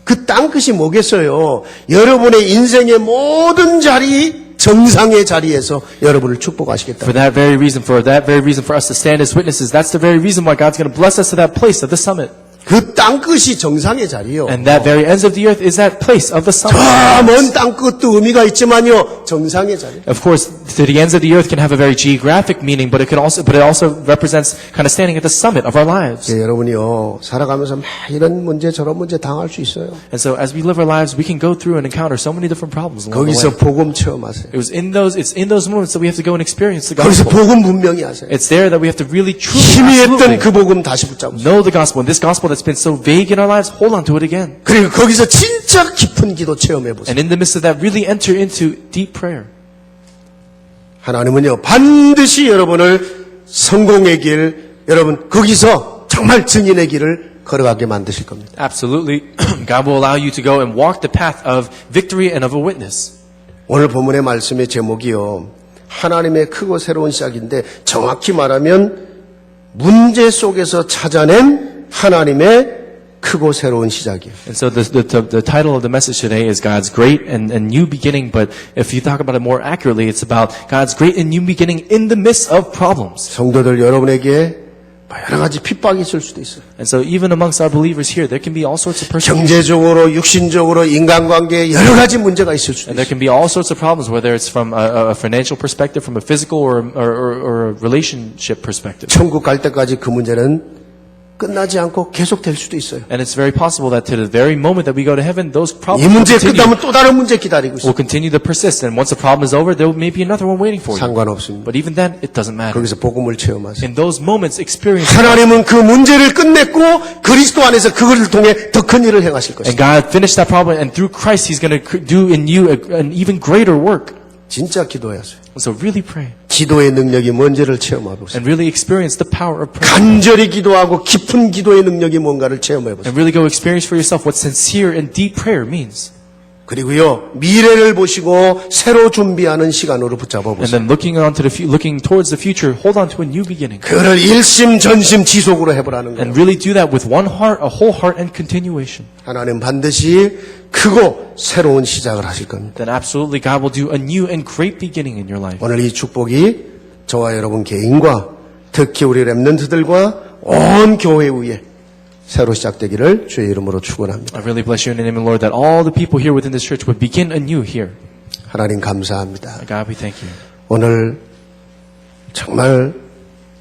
[SPEAKER 1] 그 땅 끝이 뭐겠어요? 여러분의 인생의 모든 자리 정상의 자리에서 여러분을 축복하시겠다.
[SPEAKER 2] For that very reason for us to stand as witnesses, that's the very reason why God's going to bless us to that place of the summit.
[SPEAKER 1] 그 땅 끝이 정상의 자리요.
[SPEAKER 2] And that very ends of the earth is that place of the summit.
[SPEAKER 1] 저 먼 땅 끝도 의미가 있지만요. 정상의 자리.
[SPEAKER 2] Of course, to the ends of the earth can have a very geographic meaning, but it also represents kind of standing at the summit of our lives.
[SPEAKER 1] 예, 여러분이요. 살아가면서 막 이런 문제 저런 문제 당할 수 있어요.
[SPEAKER 2] And so as we live our lives, we can go through and encounter so many different problems along the
[SPEAKER 1] 거기서
[SPEAKER 2] way.
[SPEAKER 1] 복음 체험하세요.
[SPEAKER 2] It's in those moments that we have to go and experience the
[SPEAKER 1] 거기서
[SPEAKER 2] gospel.
[SPEAKER 1] 복음 분명히 하세요.
[SPEAKER 2] It's there that we have to really truly
[SPEAKER 1] 희미했던
[SPEAKER 2] absolutely
[SPEAKER 1] 그 복음 다시 붙잡으세요.
[SPEAKER 2] know the gospel. And this gospel that's been so vague in our lives, hold on to it again.
[SPEAKER 1] 그리고 거기서 진짜 깊은 기도 체험해 보세요.
[SPEAKER 2] And in the midst of that, really enter into deep prayer.
[SPEAKER 1] 하나님은요, 반드시 여러분을 성공의 길, 여러분, 거기서 정말 증인의 길을 걸어가게 만드실 겁니다.
[SPEAKER 2] Absolutely. God will allow you to go and walk the path of victory and of a witness.
[SPEAKER 1] 오늘 본문의 말씀의 제목이요, 하나님의 크고 새로운 시작인데, 정확히 말하면, 문제 속에서 찾아낸 하나님의 크고 새로운 시작이에요.
[SPEAKER 2] And so the title of the message today is God's great and new beginning, but if you talk about it more accurately, it's about God's great and new beginning in the midst of problems.
[SPEAKER 1] 성도들 여러분에게 여러 가지 핍박이 있을 수도 있어요.
[SPEAKER 2] And so even amongst our believers here, there can be all sorts of persecution.
[SPEAKER 1] 경제적으로, 육신적으로, 인간관계에 여러 가지 문제가 있을 수도
[SPEAKER 2] And there
[SPEAKER 1] 있어요.
[SPEAKER 2] can be all sorts of problems, whether it's from a financial perspective, from a physical or a relationship perspective.
[SPEAKER 1] 천국 갈 때까지 그 문제는 끝나지 않고 계속될 수도 있어요.
[SPEAKER 2] And it's very possible that to the very moment that we go to heaven, those
[SPEAKER 1] 이
[SPEAKER 2] problems will
[SPEAKER 1] 문제
[SPEAKER 2] continue,
[SPEAKER 1] 끝나면 또 다른 문제 기다리고 있어요.
[SPEAKER 2] will continue to persist. And once the problem is over, there may be another one waiting for you.
[SPEAKER 1] 상관없습니다.
[SPEAKER 2] But even then, it doesn't matter.
[SPEAKER 1] 거기서 복음을 체험하세요.
[SPEAKER 2] In those moments, experience
[SPEAKER 1] 하나님은 그 문제를 끝냈고 그리스도 안에서 그것을 통해 더 큰 일을 행하실
[SPEAKER 2] and
[SPEAKER 1] 것입니다.
[SPEAKER 2] God finished that problem, and through Christ, He's going to do in you an even greater work.
[SPEAKER 1] 진짜 기도하세요.
[SPEAKER 2] So really pray
[SPEAKER 1] 기도의 능력이 뭔지를 체험해보세요.
[SPEAKER 2] and really experience the power of prayer.
[SPEAKER 1] 간절히 기도하고 깊은 기도의 능력이 뭔가를 체험해보세요.
[SPEAKER 2] And really go experience for yourself what sincere and deep prayer means.
[SPEAKER 1] 그리고요, 미래를 보시고 새로 준비하는 시간으로
[SPEAKER 2] And
[SPEAKER 1] 붙잡아보세요.
[SPEAKER 2] then looking towards the future, hold on to a new beginning.
[SPEAKER 1] 그를 일심전심 지속으로 해보라는 거예요.
[SPEAKER 2] And really do that with one heart, a whole heart, and continuation.
[SPEAKER 1] 하나님 반드시 크고 새로운 시작을 하실 겁니다.
[SPEAKER 2] Then absolutely God will do a new and great beginning in your life.
[SPEAKER 1] 오늘 이 축복이 저와 여러분 개인과 특히 우리 렘넌트들과 온 교회 위에 새로 시작되기를 주의 이름으로 축원합니다.
[SPEAKER 2] I really bless you in the name of the Lord that all the people here within this church would begin anew here.
[SPEAKER 1] 하나님 감사합니다.
[SPEAKER 2] God, we thank you.
[SPEAKER 1] 오늘 정말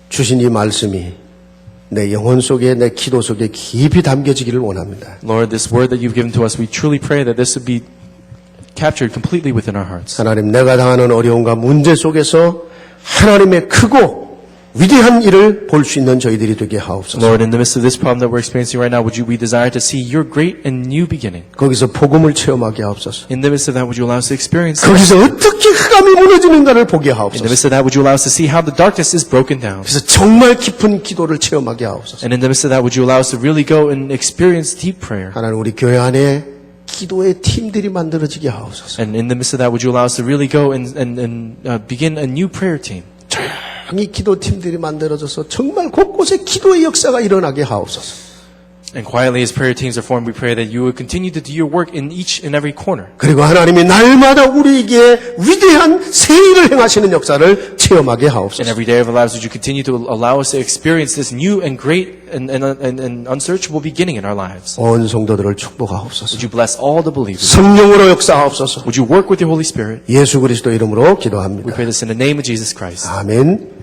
[SPEAKER 1] 주신 이 말씀이 내 영혼 속에 내 기도 속에 깊이 담겨지기를 원합니다.
[SPEAKER 2] Lord, this word that you've given to us, we truly pray that this would be captured completely within our hearts.
[SPEAKER 1] 하나님 내가 당하는 어려움과 문제 속에서 하나님의 크고 위대한 일을 볼 수 있는 저희들이 되게 하옵소서.
[SPEAKER 2] Lord, in the midst of this problem that we're experiencing right now, we desire to see your great and new beginning.
[SPEAKER 1] 거기서 복음을 체험하게 하옵소서.
[SPEAKER 2] In the midst of that, would you allow us to experience
[SPEAKER 1] 거기서 어떻게 흑암이 무너지는가를 보게
[SPEAKER 2] In the
[SPEAKER 1] 하옵소서.
[SPEAKER 2] midst of that, would you allow us to see how the darkness is broken down?
[SPEAKER 1] 그래서 정말 깊은 기도를 체험하게 하옵소서.
[SPEAKER 2] And in the midst of that, would you allow us to really go and experience deep prayer?
[SPEAKER 1] 하나님 우리 교회 안에 기도의 팀들이 만들어지게 하옵소서.
[SPEAKER 2] And in the midst of that, would you allow us to really go and begin a new prayer team?
[SPEAKER 1] 조용히 기도팀들이 만들어져서 정말 곳곳에 기도의 역사가 일어나게 하옵소서.
[SPEAKER 2] And quietly as prayer teams are formed, we pray that you would continue to do your work in each and every corner.
[SPEAKER 1] 그리고 하나님이 날마다 우리에게 위대한 새 일을 행하시는 역사를 체험하게
[SPEAKER 2] And
[SPEAKER 1] 하옵소서.
[SPEAKER 2] every day of our lives, would you continue to allow us to experience this new and great and unsearchable beginning in our lives?
[SPEAKER 1] 온 성도들을 축복하옵소서.
[SPEAKER 2] Would you bless all the believers?
[SPEAKER 1] 성령으로 역사하옵소서.
[SPEAKER 2] Would you work with your Holy Spirit?
[SPEAKER 1] 예수 그리스도 이름으로
[SPEAKER 2] We
[SPEAKER 1] 기도합니다.
[SPEAKER 2] pray this in the name of Jesus Christ.
[SPEAKER 1] 아멘.